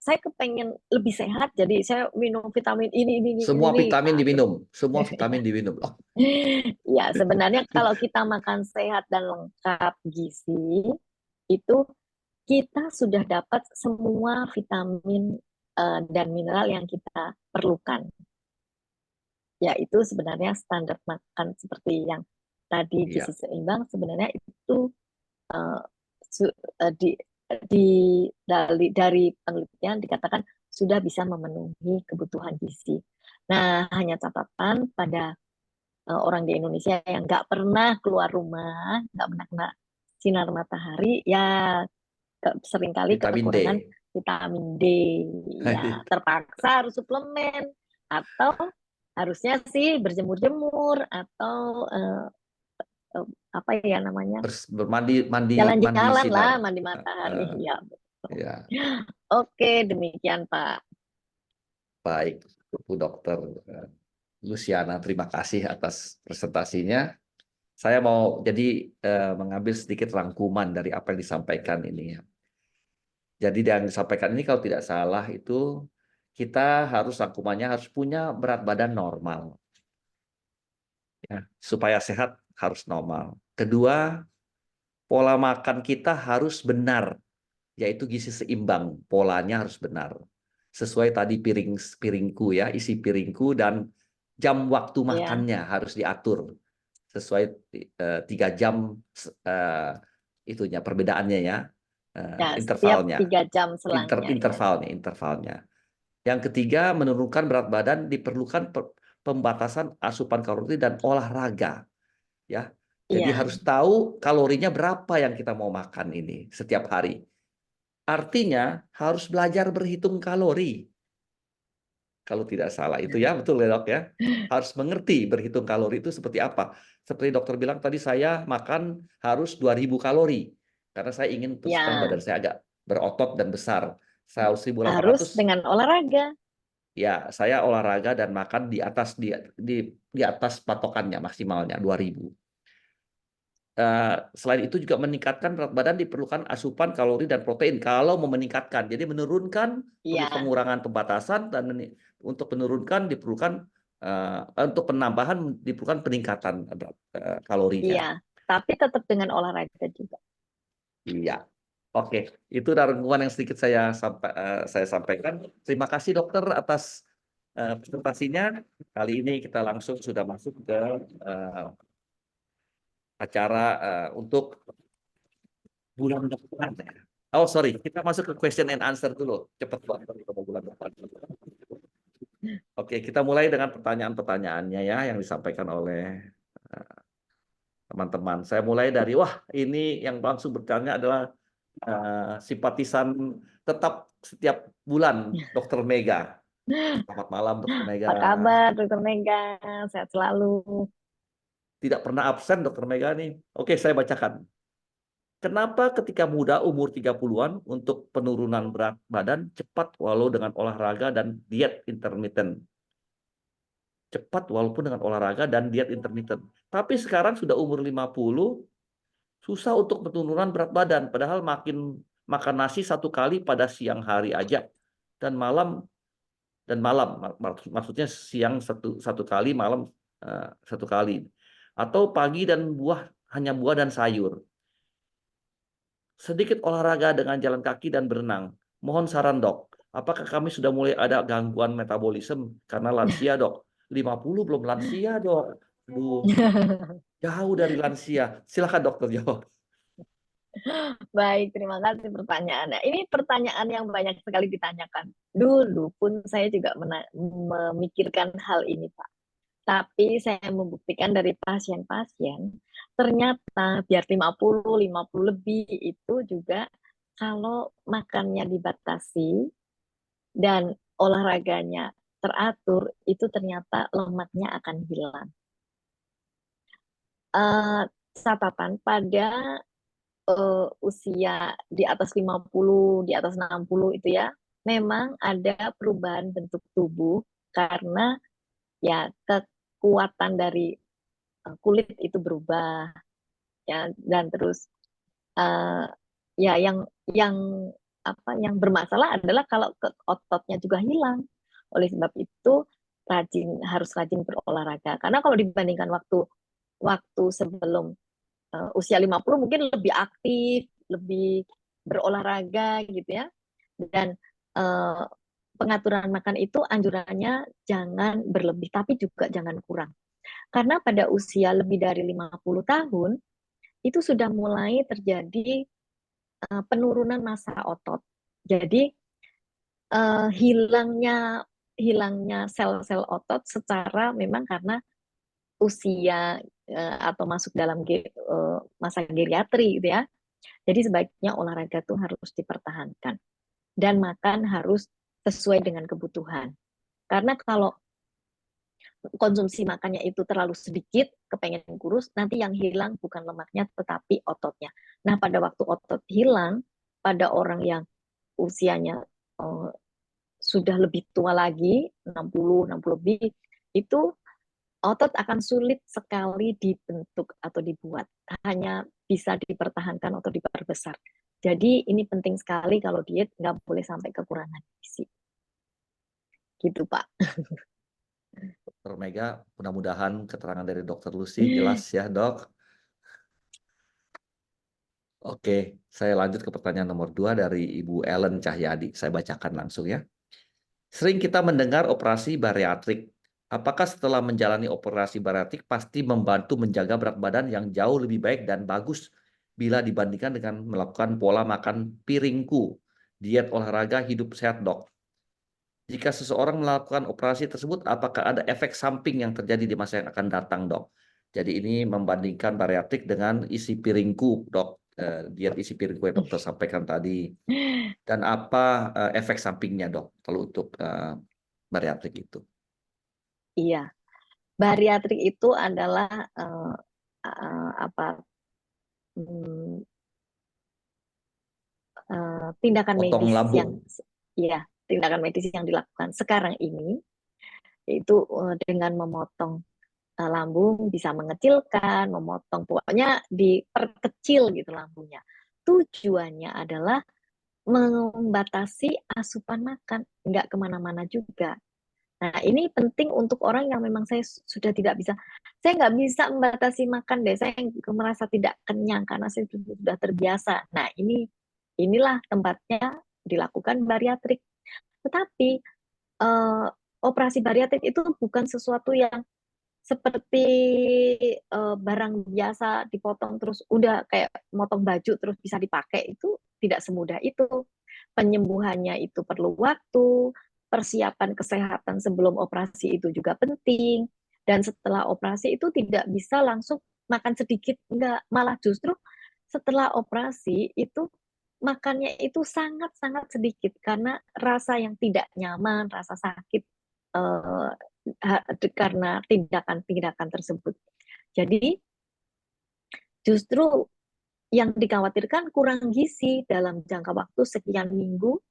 saya kepengen lebih sehat, jadi saya minum vitamin ini Semua ini. vitamin Nah, diminum. Semua vitamin diminum. Oh, ya, sebenarnya kalau kita makan sehat dan lengkap gizi, itu kita sudah dapat semua vitamin dan mineral yang kita perlukan. Yaitu sebenarnya standar makan seperti yang tadi iya. gizi seimbang, sebenarnya itu uh, dari penelitian dikatakan sudah bisa memenuhi kebutuhan gizi. Nah, hanya catatan pada orang di Indonesia yang nggak pernah keluar rumah, nggak pernah kena sinar matahari, ya seringkali Vitamin D. kekurangan vitamin D. Ya, terpaksa harus suplemen atau harusnya sih berjemur-jemur atau apa ya namanya, Bermandi mandi jalan-jalan sinar. lah, mandi matahari. Ya, betul. Ya, Oke, demikian Pak. baik, Bu Dokter Luciana, terima kasih atas presentasinya. Saya mau jadi mengambil sedikit rangkuman dari apa yang disampaikan ini ya. Jadi yang disampaikan ini kalau tidak salah itu kita harus rangkumannya harus punya berat badan normal. Ya, supaya sehat harus normal. Kedua, pola makan kita harus benar, yaitu gizi seimbang, polanya harus benar. Sesuai tadi piringku ya, isi piringku dan jam waktu Iya. makannya harus diatur sesuai 3 jam itunya perbedaannya ya, Ya, setiap intervalnya, 3 jam selangnya. Ya. intervalnya. Yang ketiga, menurunkan berat badan diperlukan pembatasan asupan kalori dan olahraga, ya. Jadi Iya. harus tahu kalorinya berapa yang kita mau makan ini setiap hari. Artinya harus belajar berhitung kalori. Kalau tidak salah itu ya, betul ya dok ya. Harus mengerti berhitung kalori itu seperti apa. Seperti dokter bilang tadi, saya makan harus 2000 kalori. Karena saya ingin terus terang Ya, badan saya agak berotot dan besar. Saya harus harus 1800. dengan olahraga. Ya, saya olahraga dan makan di atas di atas patokannya maksimalnya 2000. Selain itu juga meningkatkan berat badan diperlukan asupan kalori dan protein kalau mau meningkatkan. Jadi menurunkan perlu Iya. pengurangan pembatasan, dan untuk menurunkan diperlukan untuk penambahan diperlukan peningkatan kalorinya. Iya, tapi tetap dengan olahraga juga. Iya. Oke, itu rangkuman yang sedikit saya sampaikan. Terima kasih dokter atas presentasinya. Kali ini kita langsung sudah masuk ke acara untuk bulan depan. Oh sorry, kita masuk ke question and answer dulu. Cepat banget kita mau bulan depan. Oke, kita mulai dengan pertanyaan-pertanyaannya ya yang disampaikan oleh teman-teman. Saya mulai dari, wah ini yang langsung bertanya adalah simpatisan tetap setiap bulan, Dokter Mega. Selamat malam Dokter Mega. Apa kabar, Dokter Mega? Sehat selalu. Tidak pernah absen Dokter Mega nih. Oke, saya bacakan. Kenapa ketika muda umur 30-an untuk penurunan berat badan cepat walau dengan olahraga dan diet intermittent? Cepat walaupun dengan olahraga dan diet intermittent. Tapi sekarang sudah umur 50, susah untuk penurunan berat badan. Padahal makin makan nasi 1 kali pada siang hari aja. Dan malam, maksudnya siang satu kali, malam 1 kali. Atau pagi dan hanya buah dan sayur. Sedikit olahraga dengan jalan kaki dan berenang. Mohon saran dok, apakah kami sudah mulai ada gangguan metabolisme karena lansia dok? 50 belum lansia dok. Aduh, jauh dari lansia. Silakan dokter jawab. Baik, terima kasih pertanyaannya. Ini pertanyaan yang banyak sekali ditanyakan. Dulu pun saya juga memikirkan hal ini, Pak. Tapi saya membuktikan dari pasien-pasien, ternyata biar 50 lebih itu juga kalau makannya dibatasi dan olahraganya teratur, itu ternyata lemaknya akan hilang. Catatan pada usia di atas 50, di atas 60 itu ya, memang ada perubahan bentuk tubuh karena ya kekuatan dari kulit itu berubah ya, dan terus ya yang bermasalah adalah kalau ototnya juga hilang. Oleh sebab itu harus rajin berolahraga, karena kalau dibandingkan waktu sebelum usia 50 mungkin lebih aktif, lebih berolahraga gitu ya. Dan pengaturan makan itu anjurannya jangan berlebih, tapi juga jangan kurang. Karena pada usia lebih dari 50 tahun, itu sudah mulai terjadi penurunan massa otot. Jadi hilangnya sel-sel otot secara memang karena usia atau masuk dalam masa geriatri gitu ya. Jadi sebaiknya olahraga tuh harus dipertahankan dan makan harus sesuai dengan kebutuhan. Karena kalau konsumsi makannya itu terlalu sedikit, kepengen kurus, nanti yang hilang bukan lemaknya tetapi ototnya. Nah, pada waktu otot hilang pada orang yang usianya sudah lebih tua lagi, 60 lebih, itu otot akan sulit sekali dibentuk atau dibuat. Hanya bisa dipertahankan atau diperbesar. Jadi ini penting sekali kalau diet, nggak boleh sampai kekurangan gizi. Gitu, Pak. Dokter Mega, mudah-mudahan keterangan dari Dokter Lucy jelas ya dok. Oke, saya lanjut ke pertanyaan nomor 2 dari Ibu Ellen Cahyadi. Saya bacakan langsung ya. Sering kita mendengar operasi bariatrik. Apakah setelah menjalani operasi bariatrik pasti membantu menjaga berat badan yang jauh lebih baik dan bagus bila dibandingkan dengan melakukan pola makan piringku, diet olahraga hidup sehat, Dok? Jika seseorang melakukan operasi tersebut, apakah ada efek samping yang terjadi di masa yang akan datang, Dok? Jadi ini membandingkan bariatrik dengan isi piringku, Dok. Diet isi piringku yang dokter sampaikan tadi. Dan apa efek sampingnya, Dok, kalau untuk bariatrik itu? Iya, bariatrik itu adalah apa hmm, tindakan Potong medis lambung. yang ya tindakan medis yang dilakukan sekarang ini, yaitu dengan memotong lambung, bisa mengecilkan, memotong, pokoknya diperkecil gitu lambungnya. Tujuannya adalah membatasi asupan makan, nggak kemana-mana juga. Nah, ini penting untuk orang yang memang saya sudah tidak bisa, saya nggak bisa membatasi makan deh, saya merasa tidak kenyang karena saya sudah terbiasa. Nah, inilah tempatnya dilakukan bariatrik. Tetapi operasi bariatrik itu bukan sesuatu yang seperti barang biasa dipotong terus udah kayak motong baju terus bisa dipakai, itu tidak semudah itu. Penyembuhannya itu perlu waktu, persiapan kesehatan sebelum operasi itu juga penting, dan setelah operasi itu tidak bisa langsung makan sedikit, enggak, malah justru setelah operasi itu makannya itu sangat-sangat sedikit karena rasa yang tidak nyaman, rasa sakit karena tindakan-tindakan tersebut. Jadi justru yang dikhawatirkan kurang gizi dalam jangka waktu sekian minggu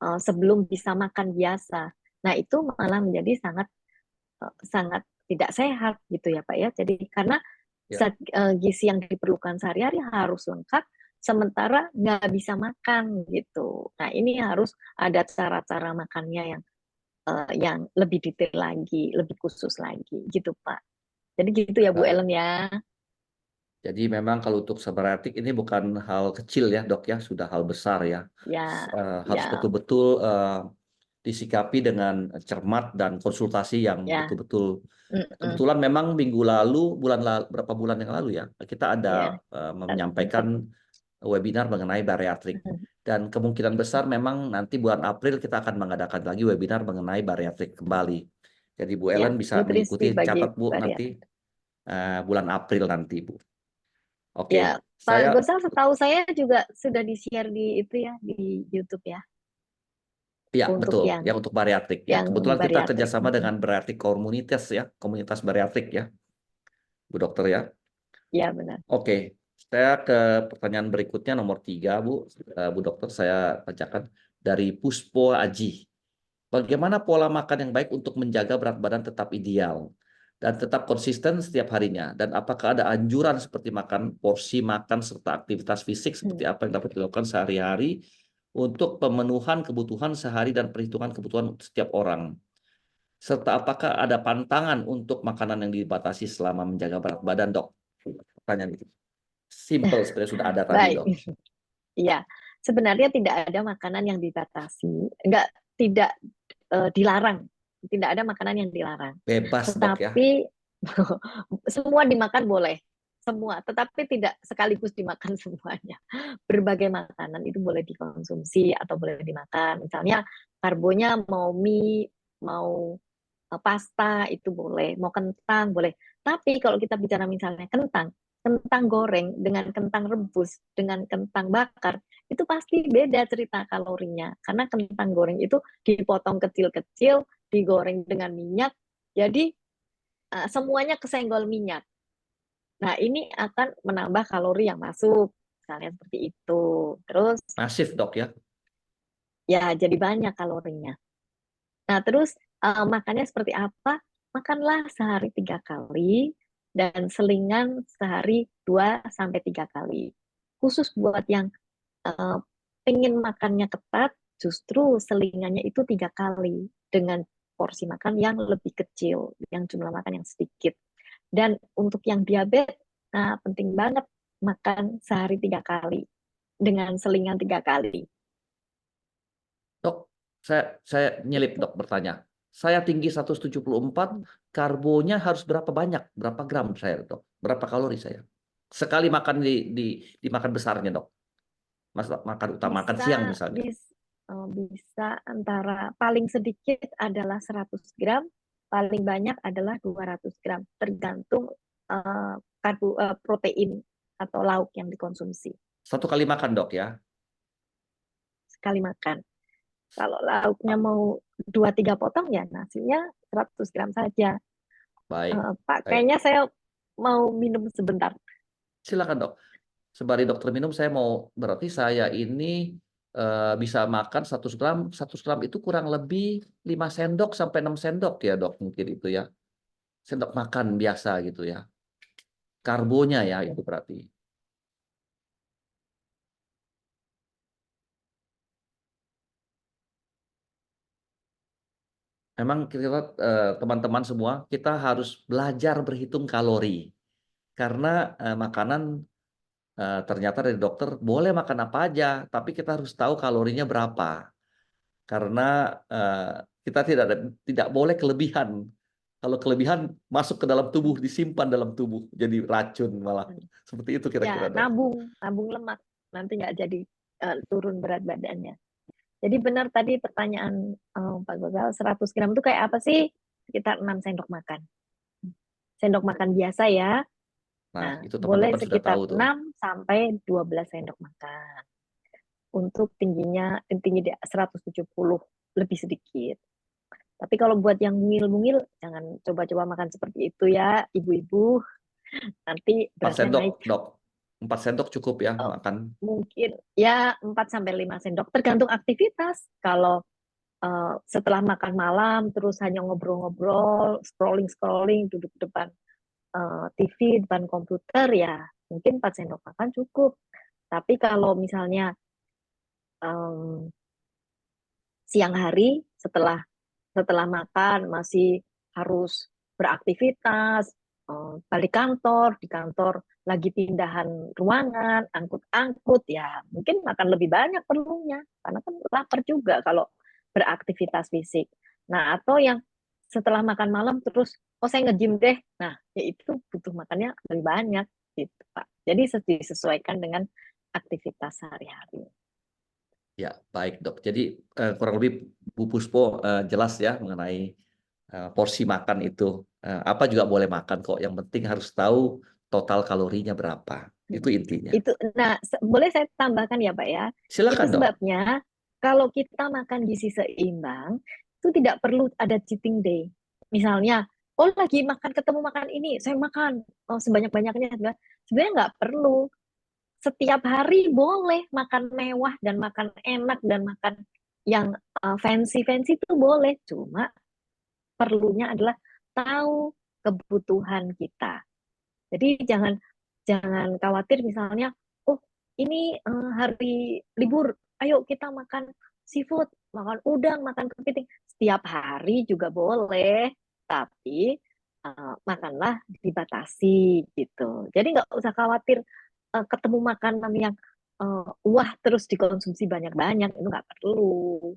sebelum bisa makan biasa. Nah, itu malah menjadi sangat tidak sehat gitu ya Pak ya. Jadi karena gizi yang diperlukan sehari-hari harus lengkap, sementara nggak bisa makan gitu. Nah, ini harus ada cara-cara makannya yang lebih detail lagi, lebih khusus lagi gitu Pak. Jadi gitu ya Bu Ellen ya. Jadi memang kalau untuk bariatrik ini bukan hal kecil ya, Dok ya, sudah hal besar ya. Ya, Harus ya, betul-betul disikapi dengan cermat dan konsultasi yang ya. betul-betul. Mm-mm. Kebetulan memang minggu lalu, berapa bulan yang lalu ya, kita ada Ya. menyampaikan webinar mengenai bariatrik. Dan kemungkinan besar memang nanti bulan April kita akan mengadakan lagi webinar mengenai bariatrik kembali. Jadi Bu Ya, Ellen bisa nutrisi mengikuti, bagi catat Bu nanti bariatrik. bulan April nanti Bu. Oke, Ya, Pak Gosal setahu saya juga sudah di-share di itu ya, di YouTube ya, iya untuk betul, yang ya untuk bariatrik ya. Kebetulan kita bariatrik. kerjasama dengan bariatrik komunitas ya, komunitas bariatrik ya, Bu Dokter ya. Ya, benar. Oke, saya ke pertanyaan berikutnya nomor 3 Bu, Bu Dokter, saya bacakan dari Puspo Aji. Bagaimana pola makan yang baik untuk menjaga berat badan tetap ideal dan tetap konsisten setiap harinya? Dan apakah ada anjuran seperti makan, porsi makan, serta aktivitas fisik seperti apa yang dapat dilakukan sehari-hari untuk pemenuhan kebutuhan sehari dan perhitungan kebutuhan setiap orang? Serta apakah ada pantangan untuk makanan yang dibatasi selama menjaga berat badan, Dok? Pertanyaan itu. Simple sebenarnya sudah ada tadi, Baik. Dok. Iya, sebenarnya tidak ada makanan yang dibatasi, tidak dilarang, tidak ada makanan yang dilarang. Bebas, Dok ya. Tetapi semua dimakan boleh, semua, tetapi tidak sekaligus dimakan semuanya. Berbagai makanan itu boleh dikonsumsi atau boleh dimakan. Misalnya karbonya mau mie, mau pasta itu boleh, mau kentang boleh. Tapi kalau kita bicara misalnya kentang goreng dengan kentang rebus dengan kentang bakar, itu pasti beda cerita kalorinya. Karena kentang goreng itu dipotong kecil-kecil, digoreng dengan minyak, jadi semuanya kesenggol minyak. Nah, ini akan menambah kalori yang masuk, misalnya seperti itu. Terus Masif, Dok ya. ya jadi banyak kalorinya. Nah, terus makannya seperti apa? Makanlah sehari 3 kali dan selingan sehari 2-3 kali. Khusus buat yang pengen makannya ketat, justru selingannya itu 3 kali dengan porsi makan yang lebih kecil, yang jumlah makan yang sedikit. Dan untuk yang diabetes, nah penting banget makan sehari 3 kali dengan selingan 3 kali. Dok, saya nyelip, Dok, bertanya. Saya tinggi 174, karbonya harus berapa banyak? Berapa gram saya, Dok? Berapa kalori saya? Sekali makan di makan besarnya, Dok. Makan utama, makan siang misalnya. Bisa antara paling sedikit adalah 100 gram, paling banyak adalah 200 gram, tergantung protein atau lauk yang dikonsumsi Satu kali makan, Dok, ya. sekali makan. Kalau lauknya mau 2-3 potong ya nasinya 100 gram saja. Baik. Pak, Baik. kayaknya saya mau minum sebentar. Silakan, Dok. Sembari dokter minum, saya mau berarti saya ini bisa makan 100 gram itu kurang lebih 5 sendok sampai 6 sendok ya, Dok, mungkin itu ya. Sendok makan biasa gitu ya. Karbonya ya itu berarti. Memang kita teman-teman semua kita harus belajar berhitung kalori. Karena makanan ternyata dari dokter boleh makan apa aja, tapi kita harus tahu kalorinya berapa. Karena kita tidak boleh kelebihan. Kalau kelebihan masuk ke dalam tubuh, disimpan dalam tubuh, jadi racun malah. Seperti itu kira-kira, Ya, Dok. nabung lemak, nanti nggak jadi turun berat badannya. Jadi benar tadi pertanyaan Pak Gogal, 100 gram itu kayak apa sih? Sekitar 6 sendok makan. Sendok makan biasa ya. Nah, itu Boleh teman-teman sudah sekitar tahu tuh. 6 sampai 12 sendok makan. Untuk tinggi di 170, lebih sedikit. Tapi kalau buat yang mungil-mungil, jangan coba-coba makan seperti itu ya, ibu-ibu. Nanti 4 beratnya sendok, naik. Dok. 4 sendok cukup ya makan. Mungkin ya 4 sampai 5 sendok, tergantung aktivitas. Kalau setelah makan malam, terus hanya ngobrol-ngobrol, scrolling-scrolling, duduk depan TV, depan komputer, ya mungkin 4 sendok makan cukup. Tapi kalau misalnya siang hari setelah makan masih harus beraktivitas, balik kantor, di kantor lagi pindahan ruangan, angkut-angkut, ya mungkin makan lebih banyak perlunya, karena kan lapar juga kalau beraktivitas fisik. Nah, atau yang setelah makan malam terus, oh saya nge-gym deh, nah ya itu butuh makannya lebih banyak, gitu Pak. Jadi disesuaikan dengan aktivitas sehari-hari. Ya, baik, Dok. Jadi kurang lebih Bu Puspo jelas ya mengenai porsi makan itu. Apa juga boleh makan kok. Yang penting harus tahu total kalorinya berapa. Itu intinya. Itu, nah, boleh saya tambahkan ya Pak ya? Silakan, Itu Dok. sebabnya kalau kita makan gizi seimbang, itu tidak perlu ada cheating day. Misalnya, oh lagi ketemu makan ini, saya makan sebanyak-banyaknya. Sebenarnya nggak perlu. Setiap hari boleh makan mewah dan makan enak dan makan yang fancy-fancy itu boleh. Cuma perlunya adalah tahu kebutuhan kita. Jadi jangan khawatir misalnya, oh ini hari libur, ayo kita makan seafood, makan udang, makan kepiting. Setiap hari juga boleh, tapi makanlah dibatasi gitu. Jadi nggak usah khawatir ketemu makanan yang wah terus dikonsumsi banyak-banyak, itu nggak perlu.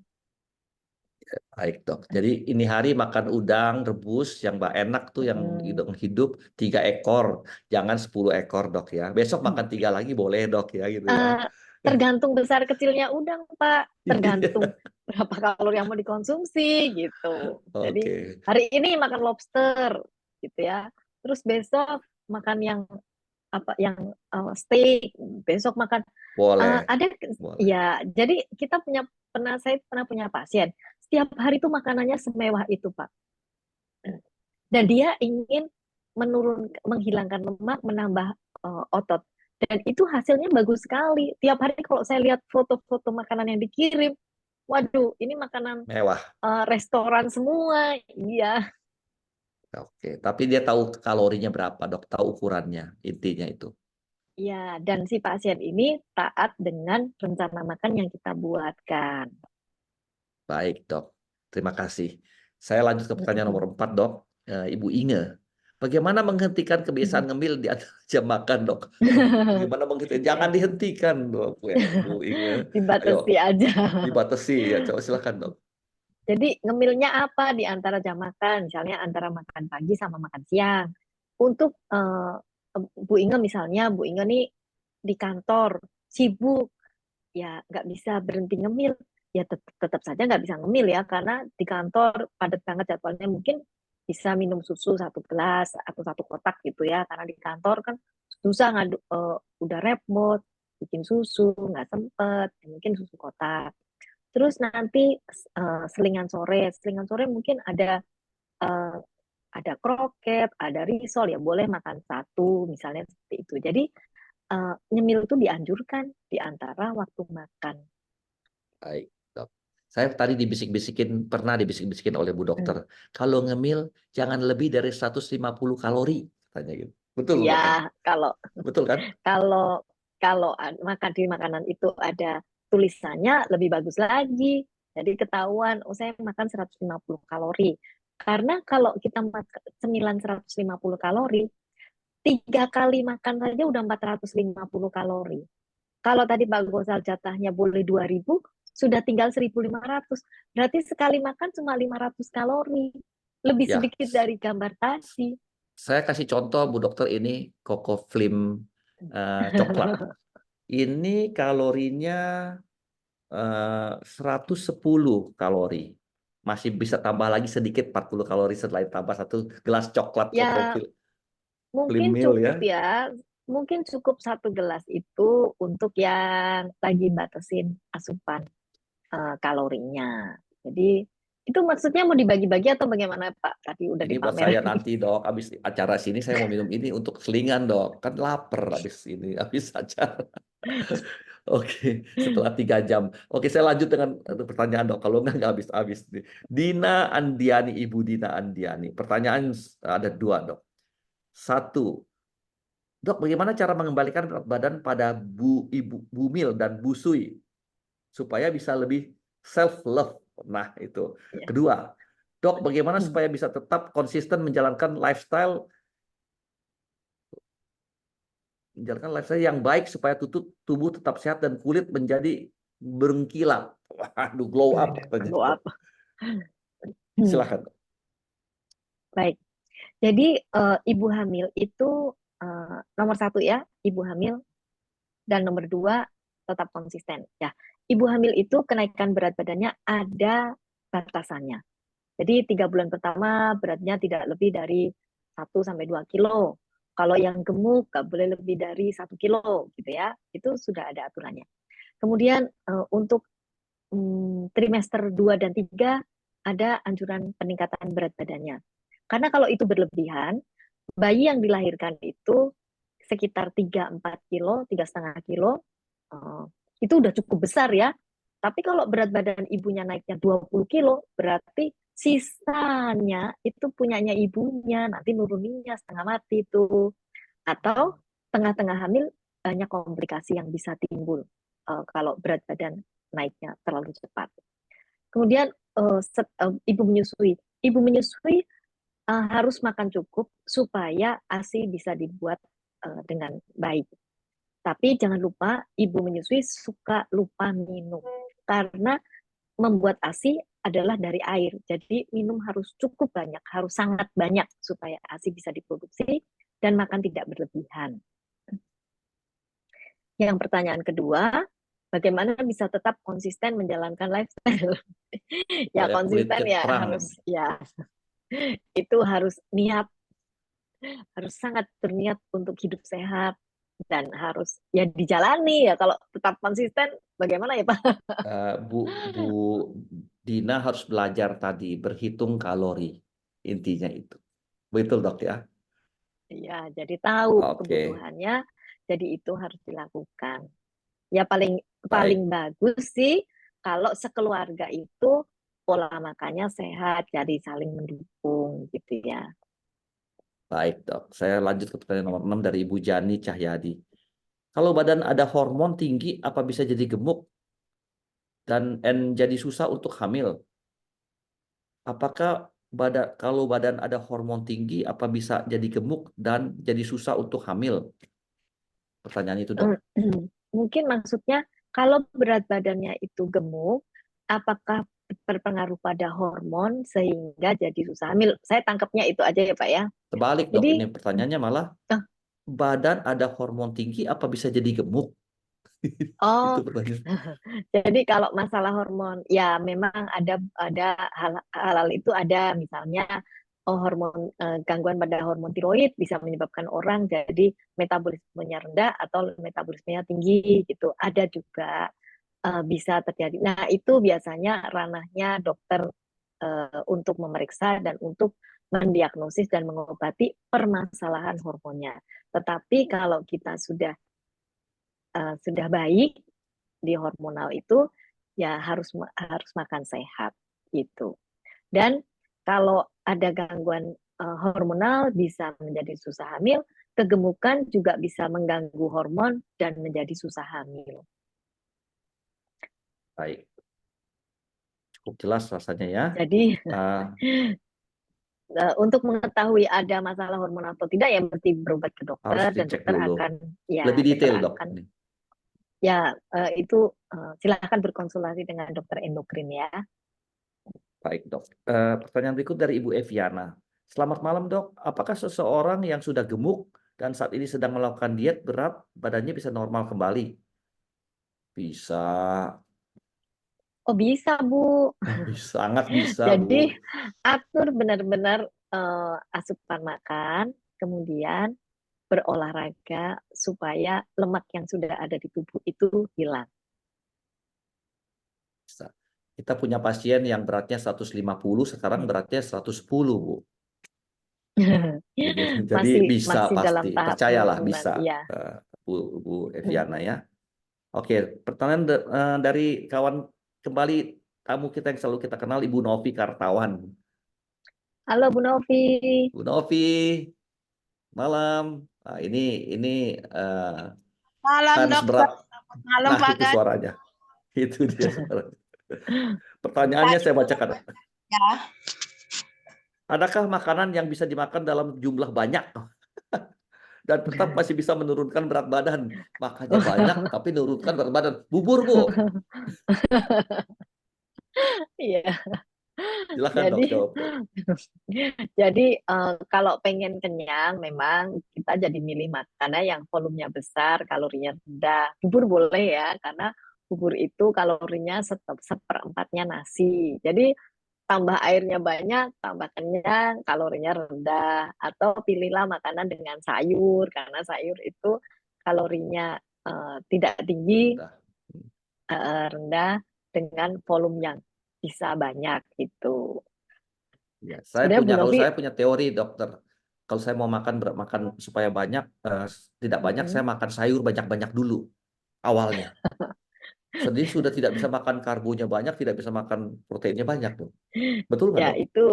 Baik, Dok. Jadi ini hari makan udang rebus yang enak tuh, yang hidup 3 ekor, jangan 10 ekor, Dok ya. Besok makan 3 lagi boleh, Dok ya, gitu ya. Tergantung besar kecilnya udang, Pak. Tergantung berapa kalori yang mau dikonsumsi gitu. Jadi hari ini makan lobster gitu ya. Terus besok makan yang steak, besok makan Boleh. boleh. Ya, jadi saya pernah punya pasien, setiap hari itu makanannya semewah itu, Pak. Dan dia ingin menghilangkan lemak, menambah otot. Dan itu hasilnya bagus sekali. Tiap hari kalau saya lihat foto-foto makanan yang dikirim, waduh, ini makanan mewah, restoran semua. Iya. Oke, tapi dia tahu kalorinya berapa, Dok, tahu ukurannya, intinya itu. Ya, dan si pasien ini taat dengan rencana makan yang kita buatkan. Baik, Dok. Terima kasih. Saya lanjut ke pertanyaan nomor 4, Dok. Ibu Inge, bagaimana menghentikan kebiasaan ngemil di atas jam makan, Dok? Bagaimana menghentikan? Jangan dihentikan, Dok. Bu Inge. Dibatasi aja. Dibatasi ya. Coba silakan, Dok. Jadi ngemilnya apa di antara jam makan? Misalnya antara makan pagi sama makan siang. Untuk Bu Inge misalnya, Bu Inge nih di kantor sibuk, ya nggak bisa berhenti ngemil. Ya tetap saja nggak bisa ngemil ya, karena di kantor padat banget jadwalnya. Mungkin bisa minum susu 1 gelas atau 1 kotak gitu ya, karena di kantor kan susah udah repot bikin susu, nggak sempet, mungkin susu kotak. Terus nanti selingan sore mungkin eh, ada kroket, ada risol, ya boleh makan satu, misalnya seperti itu. Jadi nyemil itu dianjurkan di antara waktu makan. Baik, dok. Saya tadi pernah dibisik-bisikin oleh Bu Dokter. Kalau ngemil jangan lebih dari 150 kalori, katanya gitu. Betul, Bu Dok, ya? Ya, kalau Betul kan? kalau kalau makan di makanan itu ada tulisannya lebih bagus lagi. Jadi ketahuan, oh saya makan 150 kalori. Karena kalau kita makan cemilan 150 kalori, 3 kali makan saja udah 450 kalori. Kalau tadi Pak Gosal jatahnya boleh 2.000, sudah tinggal 1.500. Berarti sekali makan cuma 500 kalori. Lebih Ya, sedikit dari gambar tadi. saya kasih contoh Bu Dokter, ini Coco Flim coklat. Ini kalorinya 110 kalori. Masih bisa tambah lagi sedikit 40 kalori setelah tambah 1 gelas coklat Coco Ya, Flim mungkin Meal cukup ya. ya. Mungkin cukup 1 gelas itu untuk yang lagi batasin asupan kalorinya. Jadi itu maksudnya mau dibagi-bagi atau bagaimana Pak? Tadi udah Ini buat dipamer. saya nanti, dok. Habis acara sini saya mau minum ini untuk selingan, dok. Kan lapar habis ini, habis acara. Oke, setelah 3 jam. Oke, saya lanjut dengan pertanyaan, dok. Kalau nggak habis-habis. Dina Andiani, Ibu Dina Andiani. Pertanyaan ada 2, dok. 1, dok, bagaimana cara mengembalikan berat badan pada Ibu Bumil dan Bu Sui supaya bisa lebih self love? Nah, itu. Ya. Kedua, dok, bagaimana supaya bisa tetap konsisten menjalankan lifestyle yang baik supaya tubuh tetap sehat dan kulit menjadi berkilat. Waduh, glow up katanya. Glow up. Silakan. Baik. Jadi ibu hamil itu nomor 1 ya, ibu hamil, dan nomor 2 tetap konsisten. Ya, ibu hamil itu kenaikan berat badannya ada batasannya. Jadi 3 bulan pertama beratnya tidak lebih dari 1 sampai 2 kilo. Kalau yang gemuk nggak boleh lebih dari 1 kilo, gitu ya. Itu sudah ada aturannya. Kemudian untuk trimester 2 dan 3 ada anjuran peningkatan berat badannya. Karena kalau itu berlebihan, bayi yang dilahirkan itu sekitar 3-4 kilo, 3,5 kilo, itu udah cukup besar ya. Tapi kalau berat badan ibunya naiknya 20 kilo, berarti sisanya itu punyanya ibunya, nanti nuruninnya setengah mati itu. Atau tengah-tengah hamil banyak komplikasi yang bisa timbul kalau berat badan naiknya terlalu cepat. Kemudian ibu menyusui. Ibu menyusui harus makan cukup supaya ASI bisa dibuat dengan baik. Tapi jangan lupa ibu menyusui suka lupa minum. Karena membuat ASI adalah dari air. Jadi minum harus cukup banyak, harus sangat banyak supaya ASI bisa diproduksi dan makan tidak berlebihan. Yang pertanyaan kedua, bagaimana bisa tetap konsisten menjalankan lifestyle? Ya Supaya kulit konsisten ya terang. harus ya itu harus niat, harus sangat berniat untuk hidup sehat dan harus ya dijalani ya. Kalau tetap konsisten bagaimana ya Pak? Bu Dina harus belajar tadi berhitung kalori, intinya itu. Betul, dok ya. Ya, jadi tahu Oke, kebutuhannya, jadi itu harus dilakukan. Ya paling baik, bagus sih kalau sekeluarga itu pola makannya sehat, jadi saling mendukung gitu ya. baik, dok. Saya lanjut ke pertanyaan nomor 6 dari Ibu Jani Cahyadi. Kalau badan ada hormon tinggi, apa bisa jadi gemuk dan jadi susah untuk hamil? Apakah kalau badan ada hormon tinggi, apa bisa jadi gemuk dan jadi susah untuk hamil? Pertanyaan itu, dok. Mungkin maksudnya kalau berat badannya itu gemuk, apakah berpengaruh pada hormon sehingga jadi susah hamil. Saya tangkapnya itu aja ya Pak ya. Terbalik dok, Jadi, ini pertanyaannya malah eh, badan ada hormon tinggi apa bisa jadi gemuk? Itu oh, pertanyaan. jadi kalau masalah hormon, ya memang ada hal itu ada, misalnya hormon gangguan pada hormon tiroid bisa menyebabkan orang jadi metabolismenya rendah atau metabolismenya tinggi gitu. Ada juga bisa terjadi. Nah, itu biasanya ranahnya dokter untuk memeriksa dan untuk mendiagnosis dan mengobati permasalahan hormonnya. Tetapi kalau kita sudah baik di hormonal itu, ya harus makan sehat gitu. Dan kalau ada gangguan hormonal bisa menjadi susah hamil, kegemukan juga bisa mengganggu hormon dan menjadi susah hamil. Baik, cukup jelas rasanya ya. Jadi Uh, untuk mengetahui ada masalah hormon atau tidak ya mesti berobat ke dokter harus dan dicek dokter dulu. akan ya Lebih dokter detail dok. akan ya itu silakan berkonsultasi dengan dokter endokrin ya. Baik dok. Pertanyaan berikut dari Ibu Eviana. Selamat malam dok. Apakah seseorang yang sudah gemuk dan saat ini sedang melakukan diet berat badannya bisa normal kembali? Bisa. Oh bisa Bu. Sangat bisa Jadi Bu. atur benar-benar asupan makan, kemudian berolahraga supaya lemak yang sudah ada di tubuh itu hilang. Bisa. Kita punya pasien yang beratnya 150, sekarang beratnya 110 Bu. Jadi bisa masih dalam pasti, tahap percayalah penurunan, bisa iya. Bu Eviana ya. Oke, pertanyaan dari kawan kembali tamu kita yang selalu kita kenal Ibu Novi Kartawan. Halo Bu Novi. Bu Novi, malam. Nah, ini Malam fans dokter, berat. malam Nah, Pak itu Gan. suaranya. Itu dia suaranya. Pertanyaannya saya bacakan. Ya, Adakah makanan yang bisa dimakan dalam jumlah banyak dan tetap masih bisa menurunkan berat badan? Makannya banyak tapi menurunkan berat badan. Bubur, Bu. Iya. Silakan dok Jadi jawab dok. jadi kalau pengen kenyang memang kita jadi milih makanan yang volumenya besar, kalorinya rendah. Bubur boleh ya, karena bubur itu kalorinya seperempatnya nasi. Jadi tambah airnya banyak, tambah kenyang, kalorinya rendah. Atau pilihlah makanan dengan sayur, karena sayur itu kalorinya tidak tinggi, Udah. rendah, dengan volume yang bisa banyak gitu. Ya, Sebenarnya Bu kalau Novi, saya punya teori dokter. Kalau saya mau makan supaya banyak, tidak banyak, saya makan sayur banyak-banyak dulu awalnya. Sedih sudah tidak bisa makan karbonya banyak, tidak bisa makan proteinnya banyak tuh. Betul nggak ya dok? itu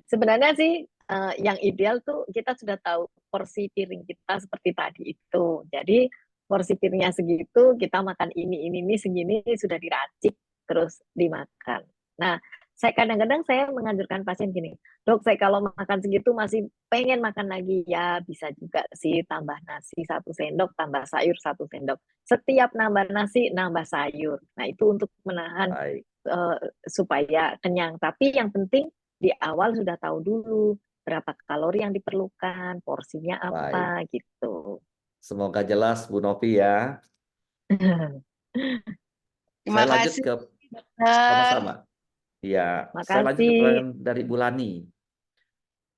sebenarnya sih yang ideal tuh kita sudah tahu porsi piring kita seperti tadi itu. Jadi porsi piringnya segitu, kita makan ini segini sudah diracik terus dimakan. Nah, kadang-kadang saya menganjurkan pasien gini, dok saya kalau makan segitu masih pengen makan lagi, ya bisa juga sih tambah nasi 1 sendok, tambah sayur 1 sendok. Setiap nambah nasi, nambah sayur. Nah itu untuk menahan Baik, supaya kenyang. Tapi yang penting di awal sudah tahu dulu berapa kalori yang diperlukan, porsinya baik. apa gitu. Semoga jelas Bu Novi ya. terima Saya lanjut kasih ke dokter. sama-sama. Ya, saya lanjut ke Makasih. pertanyaan dari Bu Lani.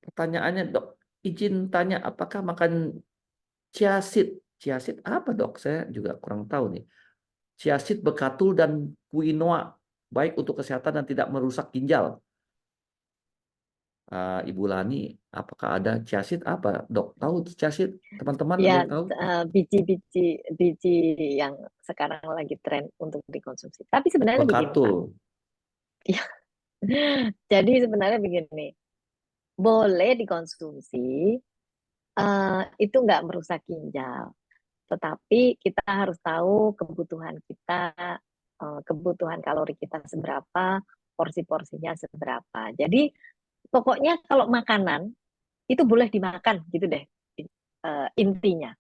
Pertanyaannya dok, izin tanya apakah makan chia seed? Chia seed apa dok? Saya juga kurang tahu nih. Chia seed, bekatul, dan quinoa baik untuk kesehatan dan tidak merusak ginjal. Ibu Lani, apakah ada chia seed apa dok? Tahu chia seed? Teman-teman ada Ya, yang tahu? biji yang sekarang lagi tren untuk dikonsumsi. Tapi sebenarnya begini, Pak. Bekatul. Jadi sebenarnya begini, boleh dikonsumsi, itu nggak merusak ginjal. Tetapi kita harus tahu kebutuhan kita, kebutuhan kalori kita seberapa, porsi-porsinya seberapa. Jadi pokoknya kalau makanan itu boleh dimakan gitu deh, intinya.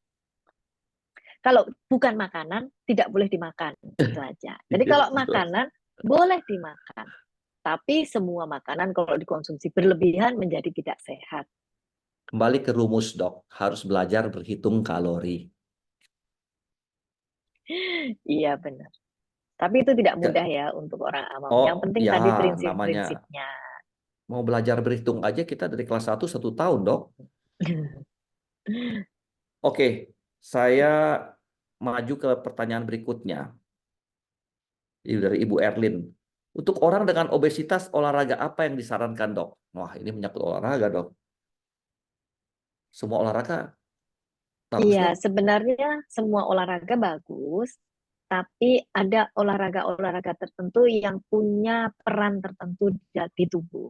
Kalau bukan makanan tidak boleh dimakan, itu aja. Jadi kalau makanan Boleh dimakan, tapi semua makanan kalau dikonsumsi berlebihan menjadi tidak sehat. Kembali ke rumus, Dok. Harus belajar berhitung kalori. Iya benar. Tapi itu tidak Ja- mudah ya untuk orang awam. Yang Oh, penting ya, tadi namanya prinsip-prinsipnya. mau belajar berhitung aja kita dari kelas 1 tahun, Dok. Oke, saya maju ke pertanyaan berikutnya. Ini dari Ibu Erlin. Untuk orang dengan obesitas, olahraga apa yang disarankan, Dok? Wah, ini menyangkut olahraga, Dok. Semua olahraga bagus, Iya, Dok. sebenarnya semua olahraga bagus, tapi ada olahraga-olahraga tertentu yang punya peran tertentu di tubuh.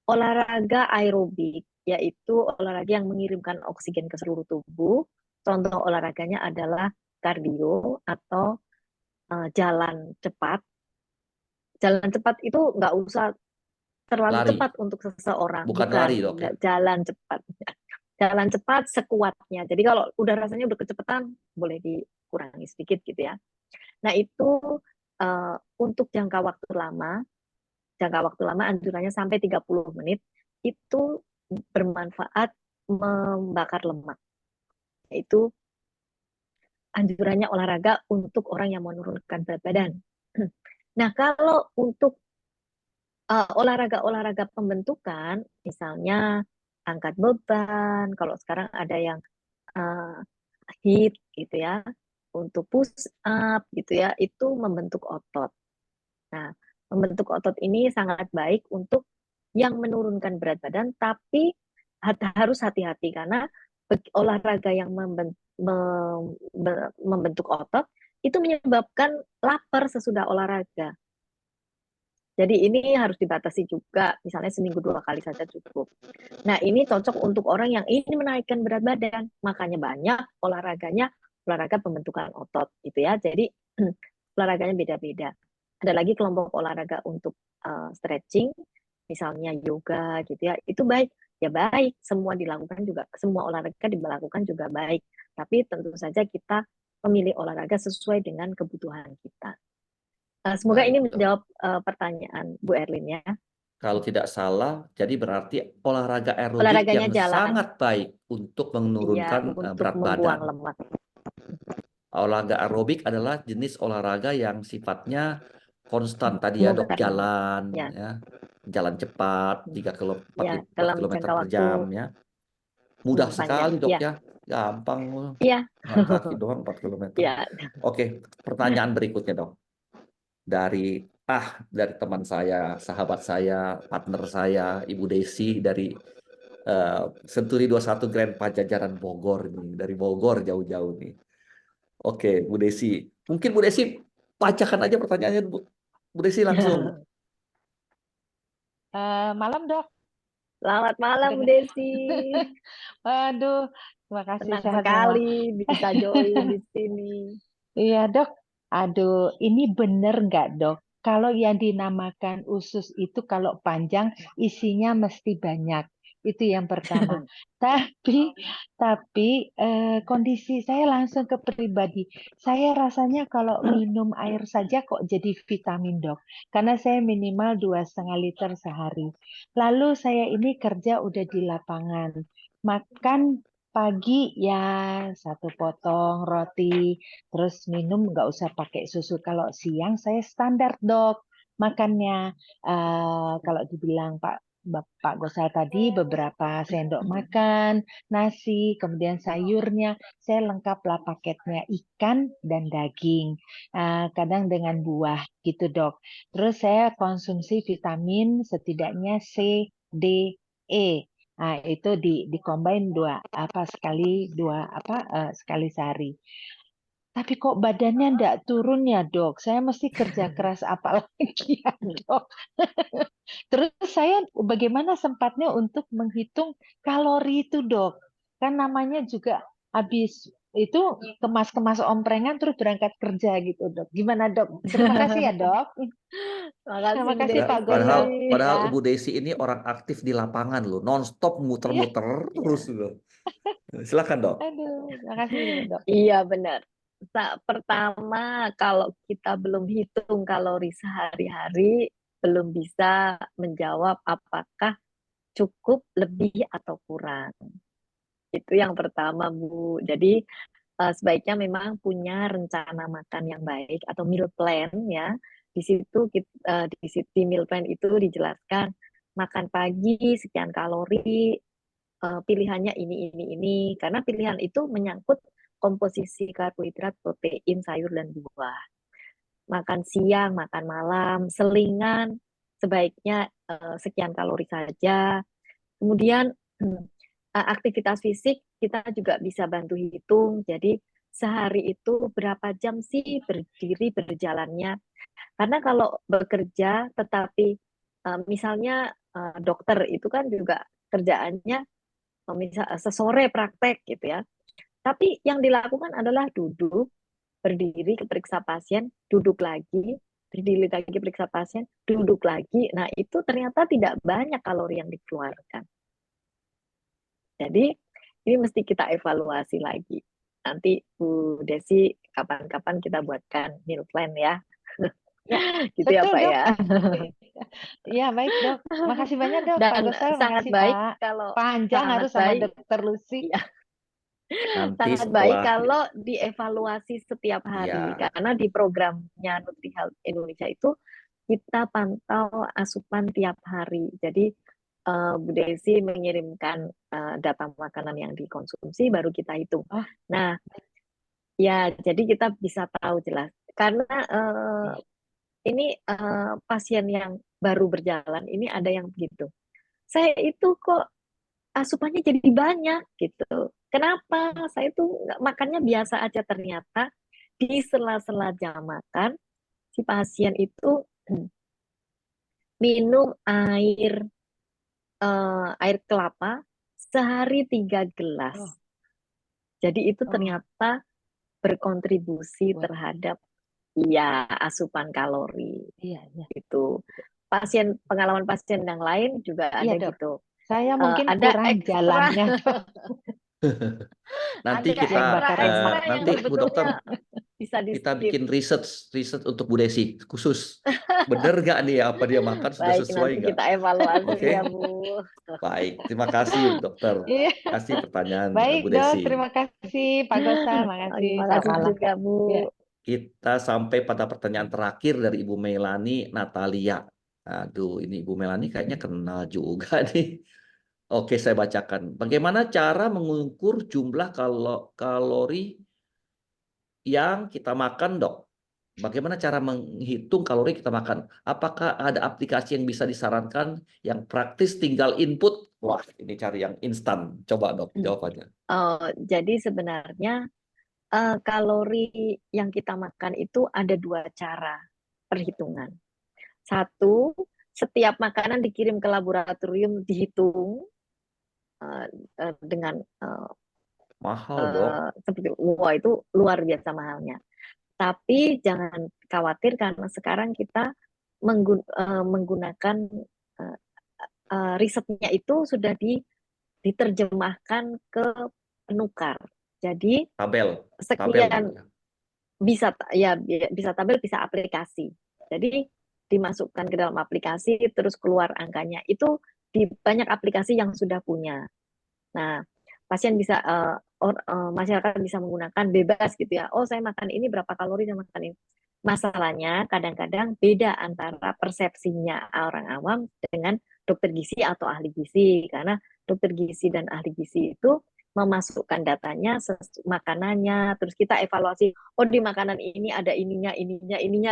Olahraga aerobik, yaitu olahraga yang mengirimkan oksigen ke seluruh tubuh. Contoh olahraganya adalah kardio atau jalan cepat. Jalan cepat itu nggak usah terlalu Lari, cepat untuk seseorang, bukan lari, Dok, ya. nggak jalan cepat. Jalan cepat sekuatnya. Jadi kalau udah rasanya udah kecepatan, boleh dikurangi sedikit gitu ya. Nah itu untuk jangka waktu lama anjurannya sampai 30 menit, itu bermanfaat membakar lemak. Itu anjurannya olahraga untuk orang yang menurunkan berat badan. Nah, kalau untuk olahraga-olahraga pembentukan, misalnya angkat beban, kalau sekarang ada yang uh, HIIT gitu ya, untuk push up gitu ya, itu membentuk otot. Nah, membentuk otot ini sangat baik untuk yang menurunkan berat badan, tapi harus hati-hati karena olahraga yang membentuk otot itu menyebabkan lapar sesudah olahraga. Jadi ini harus dibatasi juga, misalnya seminggu 2 kali saja cukup. Nah ini cocok untuk orang yang ingin menaikkan berat badan, makanya banyak olahraga pembentukan otot gitu ya. Jadi olahraganya beda-beda. Ada lagi kelompok olahraga untuk stretching, misalnya yoga gitu ya. Itu baik, ya baik. Semua olahraga dilakukan juga baik. Tapi tentu saja kita memilih olahraga sesuai dengan kebutuhan kita. Semoga ini Baik, Dok. menjawab pertanyaan Bu Erlin ya. Kalau tidak salah, jadi berarti olahraga aerobik Olahraganya yang jalan, sangat baik untuk ya, menurunkan untuk berat membuang badan. lemak. Olahraga aerobik adalah jenis olahraga yang sifatnya konstan. Tadi ya, Dok, Bukan, jalan, ya, ya, jalan cepat, 4 ya, 4 dalam kilometer jangka per waktu jam, ya. Mudah panjang. sekali, Dok, Ya, ya. Gampang, ya, jalan kaki doang 4 kilometer. ya. Oke, pertanyaan berikutnya, Dok. Dari teman saya, sahabat saya, partner saya, Ibu Desi dari Senturi 21 Grand Pajajaran Bogor nih, dari Bogor jauh-jauh nih. Oke, Bu Desi. Mungkin Bu Desi bacakan aja pertanyaannya, Bu Desi langsung. Malam dok, Selamat malam Bu Dengan- Desi. waduh, terima kasih Senang sehat semua. sekali bisa join di sini. Iya dok, aduh, ini bener nggak dok? Kalau yang dinamakan usus itu kalau panjang isinya mesti banyak. Itu yang pertama. Tapi kondisi saya langsung ke pribadi. Saya rasanya kalau minum air saja kok jadi vitamin dok. Karena saya minimal 2,5 liter sehari. Lalu saya ini kerja udah di lapangan. Makan pagi ya 1 potong roti, terus minum nggak usah pakai susu. Kalau siang saya standar dok makannya. Kalau dibilang Bapak Gosal tadi beberapa sendok makan, nasi, kemudian sayurnya, saya lengkap lah paketnya ikan dan daging, kadang dengan buah gitu dok. Terus saya konsumsi vitamin setidaknya C, D, E. Nah, itu di combine sekali sehari. Tapi kok badannya enggak turun ya, Dok? Saya mesti kerja keras apa lagi ya, Dok? Terus saya bagaimana sempatnya untuk menghitung kalori itu, Dok? Kan namanya juga habis itu kemas-kemas omprengan terus berangkat kerja gitu, Dok. Gimana, Dok? Terima kasih ya, Dok. Makasih Terima Bu kasih Desi. Pak Padahal, Gosal. padahal Ya. Ibu Desi ini orang aktif di lapangan loh, nonstop Iya, muter-muter Iya. terus loh. Silakan, Dok. aduh, terima kasih Dok. Iya benar. Pertama, kalau kita belum hitung kalori sehari-hari, belum bisa menjawab apakah cukup, lebih, atau kurang. Itu yang pertama, Bu. Jadi, sebaiknya memang punya rencana makan yang baik atau meal plan ya. Di situ di meal plan itu dijelaskan makan pagi sekian kalori, pilihannya ini. Karena pilihan itu menyangkut komposisi karbohidrat, protein, sayur, dan buah. Makan siang, makan malam, selingan, sebaiknya sekian kalori saja. Kemudian aktivitas fisik kita juga bisa bantu hitung. Jadi sehari itu berapa jam sih berdiri berjalannya? Karena kalau bekerja tetapi misalnya dokter itu kan juga kerjaannya misal sesore praktek gitu ya. Tapi yang dilakukan adalah duduk, berdiri periksa pasien, duduk lagi, berdiri lagi periksa pasien, duduk lagi. Nah, itu ternyata tidak banyak kalori yang dikeluarkan. Jadi, ini mesti kita evaluasi lagi. Nanti Bu Desi, kapan-kapan kita buatkan meal plan ya. Gitu ya Betul, Pak Dok. ya. Iya, baik, Dok. Makasih banyak, Dok. Pak Dan Gosal, sangat makasih, baik Pak. kalau Panjang sangat harus sama baik. Dokter Lucy. Iya. Nanti Sangat baik setelah kalau dievaluasi setiap hari ya karena di programnya NutriHealth Indonesia itu kita pantau asupan tiap hari. Jadi Bu Desi mengirimkan data makanan yang dikonsumsi baru kita hitung. Oh. Nah, ya jadi kita bisa tahu jelas karena ini pasien yang baru berjalan ini ada yang begitu. Saya itu kok asupannya jadi banyak gitu. Kenapa? Saya tuh makannya biasa aja, ternyata di sela-sela jam makan si pasien itu minum air kelapa sehari 3 gelas. Oh. Jadi itu Oh. ternyata berkontribusi Wah. terhadap asupan kalori. Iya. Itu pengalaman pasien yang lain juga Iya, ada Dok. gitu. Saya mungkin Ada kurang ekstra. jalannya, Dok. nanti Ada kita ekstra yang nanti Bu Dokter sebetulnya bisa di kita skip. bikin riset untuk Bu Desi khusus. Bener nggak nih apa dia makan sudah Baik, sesuai nanti nggak? kita evaluasi Oke. ya Bu. Baik, terima kasih Dokter. Iya. Kasih pertanyaan Baik, Bu Dok. Desi. Terima kasih, Pak Gosal. Makasih. Terima Selamat kasih malam. juga Bu. Iya. Kita sampai pada pertanyaan terakhir dari Ibu Melani Natalia. Aduh, ini Ibu Melani kayaknya kenal juga nih. Oke, saya bacakan. Bagaimana cara mengukur jumlah kalori yang kita makan, Dok? Bagaimana cara menghitung kalori kita makan? Apakah ada aplikasi yang bisa disarankan yang praktis tinggal input? Wah, ini cari yang instan. Coba, Dok, jawabannya. Jadi sebenarnya kalori yang kita makan itu ada 2 cara perhitungan. Satu, setiap makanan dikirim ke laboratorium dihitung dengan Mahal, Dok. seperti wah itu luar biasa mahalnya. Tapi jangan khawatir karena sekarang kita menggunakan risetnya itu sudah diterjemahkan ke penukar. Jadi Tabel. sekian bisa tabel, bisa aplikasi. Jadi dimasukkan ke dalam aplikasi terus keluar angkanya. Itu di banyak aplikasi yang sudah punya. Nah, pasien bisa masyarakat bisa menggunakan bebas gitu ya. Oh, saya makan ini berapa kalori, saya makan ini. Masalahnya kadang-kadang beda antara persepsinya orang awam dengan dokter gizi atau ahli gizi, karena dokter gizi dan ahli gizi itu memasukkan datanya, makanannya, terus kita evaluasi, oh di makanan ini ada ininya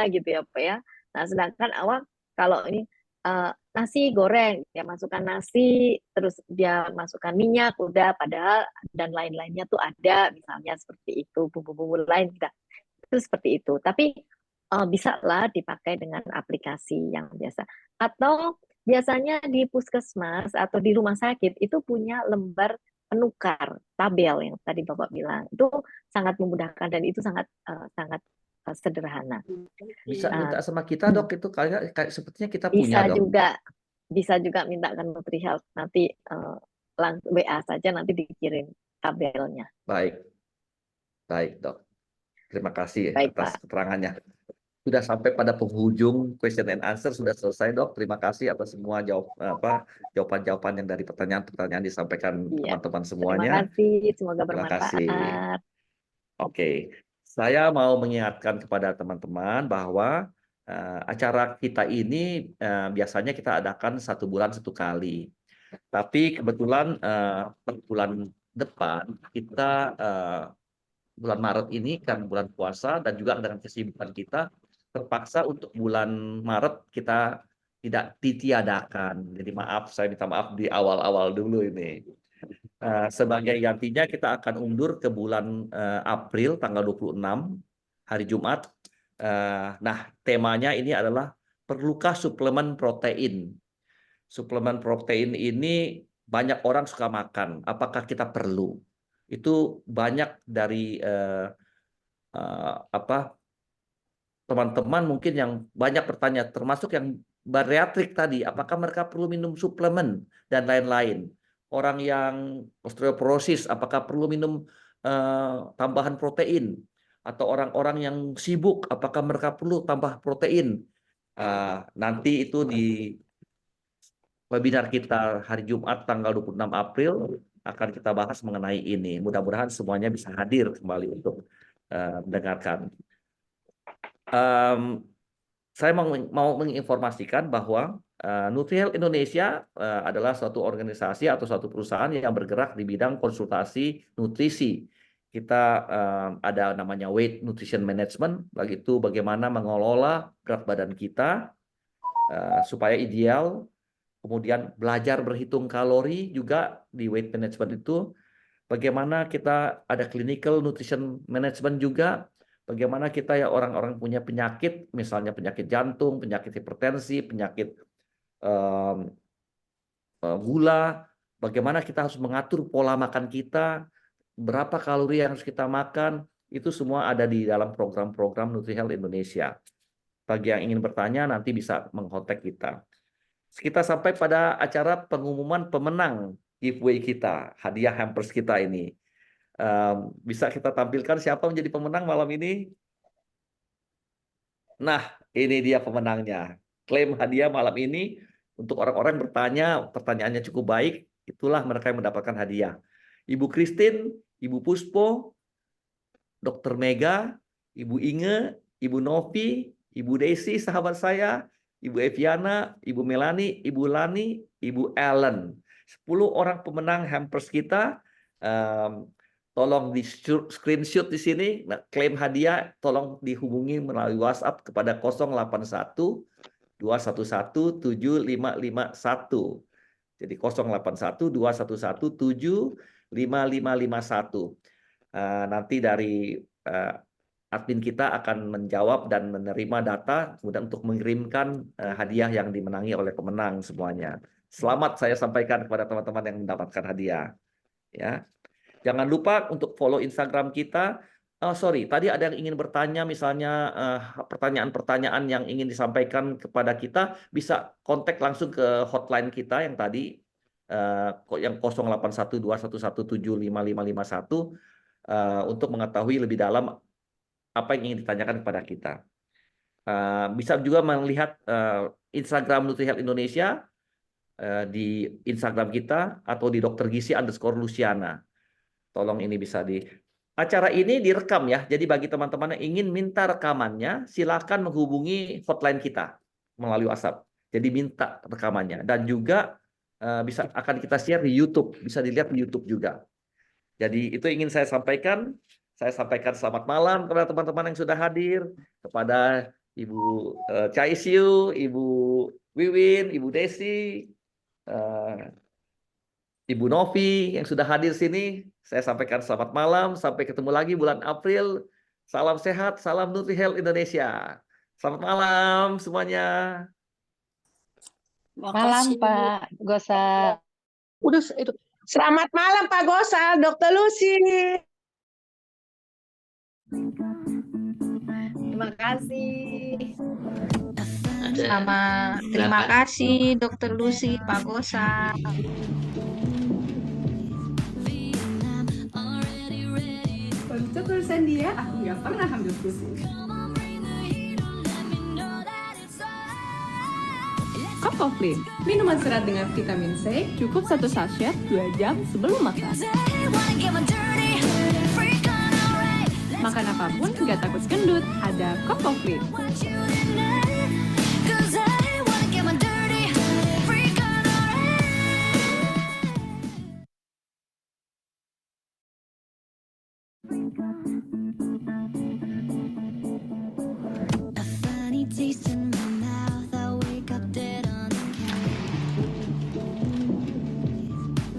gitu ya Pak ya. Nah, sedangkan awam kalau ini nasi goreng, dia masukkan nasi, terus dia masukkan minyak, udah, padahal dan lain-lainnya tuh ada, misalnya seperti itu, bumbu-bumbu lain kita itu seperti itu. Tapi bisa lah dipakai dengan aplikasi yang biasa. Atau biasanya di puskesmas atau di rumah sakit itu punya lembar penukar tabel yang tadi Bapak bilang. Itu sangat memudahkan dan itu sangat sederhana. Bisa minta sama kita, Dok, itu kayak sepertinya kita punya, Dok. Bisa juga minta ke NutriHealth, nanti langsung WA saja nanti dikirim tabelnya. Baik, Dok. Terima kasih Baik, atas Pak. keterangannya. Sudah sampai pada penghujung question and answer, sudah selesai Dok. Terima kasih atas semua jawaban-jawaban yang dari pertanyaan-pertanyaan disampaikan Iya. teman-teman Terima semuanya. kasih, semoga Terima kasih. bermanfaat. Oke, saya mau mengingatkan kepada teman-teman bahwa acara kita ini biasanya kita adakan 1 bulan 1 kali. Tapi kebetulan per bulan depan kita bulan Maret ini kan bulan puasa dan juga dengan kesibukan kita terpaksa untuk bulan Maret kita tidak ditiadakan. Jadi maaf, saya minta maaf di awal-awal dulu ini. Sebagai gantinya kita akan undur ke bulan April tanggal 26 hari Jumat. Nah, temanya ini adalah perlukah suplemen protein? Suplemen protein ini banyak orang suka makan. Apakah kita perlu? Itu banyak dari teman-teman mungkin yang banyak bertanya, termasuk yang bariatrik tadi, apakah mereka perlu minum suplemen dan lain-lain. Orang yang osteoporosis, apakah perlu minum tambahan protein? Atau orang-orang yang sibuk, apakah mereka perlu tambah protein? Nanti itu di webinar kita hari Jumat tanggal 26 April akan kita bahas mengenai ini. Mudah-mudahan semuanya bisa hadir kembali untuk mendengarkan. Saya mau menginformasikan bahwa NutriHealth Indonesia adalah suatu organisasi atau suatu perusahaan yang bergerak di bidang konsultasi nutrisi. Kita ada namanya Weight Nutrition Management, begitu bagaimana mengelola berat badan kita supaya ideal. Kemudian belajar berhitung kalori juga di weight management itu. Bagaimana kita ada clinical nutrition management juga. Bagaimana kita ya orang-orang punya penyakit, misalnya penyakit jantung, penyakit hipertensi, penyakit gula. Bagaimana kita harus mengatur pola makan kita, berapa kalori yang harus kita makan. Itu semua ada di dalam program-program NutriHealth Indonesia. Bagi yang ingin bertanya nanti bisa mengkontak kita. Kita sampai pada acara pengumuman pemenang giveaway kita, hadiah hampers kita ini. Bisa kita tampilkan siapa menjadi pemenang malam ini? Nah, ini dia pemenangnya. Klaim hadiah malam ini untuk orang-orang bertanya, pertanyaannya cukup baik, itulah mereka yang mendapatkan hadiah. Ibu Christine, Ibu Puspo, Dr. Mega, Ibu Inge, Ibu Novi, Ibu Desi, sahabat saya, Ibu Eviana, Ibu Melani, Ibu Lani, Ibu Ellen. 10 orang pemenang hampers kita. Tolong di screenshot di sini. Nah, klaim hadiah tolong dihubungi melalui WhatsApp kepada 081 211 7551. Jadi 081 211 7551. Nanti dari admin kita akan menjawab dan menerima data kemudian untuk mengirimkan hadiah yang dimenangi oleh pemenang semuanya. Selamat saya sampaikan kepada teman-teman yang mendapatkan hadiah. Ya, jangan lupa untuk follow Instagram kita. Tadi ada yang ingin bertanya, misalnya pertanyaan-pertanyaan yang ingin disampaikan kepada kita, bisa kontak langsung ke hotline kita yang tadi, yang 081211755551 untuk mengetahui lebih dalam apa yang ingin ditanyakan kepada kita. Bisa juga melihat Instagram NutriHealth Indonesia di Instagram kita atau di Dr. Gizi _Luciana. Tolong ini bisa di... Acara ini direkam ya, jadi bagi teman-teman yang ingin minta rekamannya, silakan menghubungi hotline kita melalui WhatsApp. Jadi minta rekamannya. Dan juga akan kita share di YouTube, bisa dilihat di YouTube juga. Jadi itu ingin saya sampaikan. Saya sampaikan selamat malam kepada teman-teman yang sudah hadir, kepada Ibu Caisyu, Ibu Wiwin, Ibu Desi, Ibu Novi yang sudah hadir sini. Saya sampaikan selamat malam, sampai ketemu lagi bulan April. Salam sehat, salam NutriHealth Indonesia. Selamat malam semuanya. Malam Pak Gosal. Udah itu. Selamat malam Pak Gosal, Dr. Lucy. Terima kasih. Terima kasih Dr. Lucy, Pak Gosal. Vietnam already ready. Untuk urusan dia, aku nggak pernah ambil pusing. Kopoflin, minuman serat dengan vitamin C, cukup 1 sachet 2 jam sebelum makan. They wanna get my dirty freak on, alright. Makan apapun nggak takut gendut, ada Kopoflin. Want you tonight, 'cause I wanna get my dirty freak on, alright. A funny taste in my mouth. I wake up dead on the couch.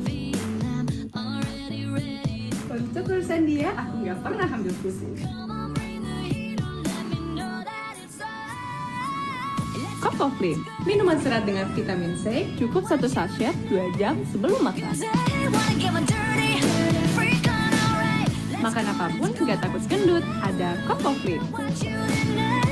Vietnam, already ready. Untuk urusan dia, aku nggak pernah ambil pusing. Come on, bring the heat on. Let me know that it's alright. Kopoflin, minuman serat dengan vitamin C, cukup 1 sachet 2 jam sebelum makan. They wanna get my dirty freak on, alright. Makan apapun nggak takut gendut, ada Kopoflin. Want you tonight,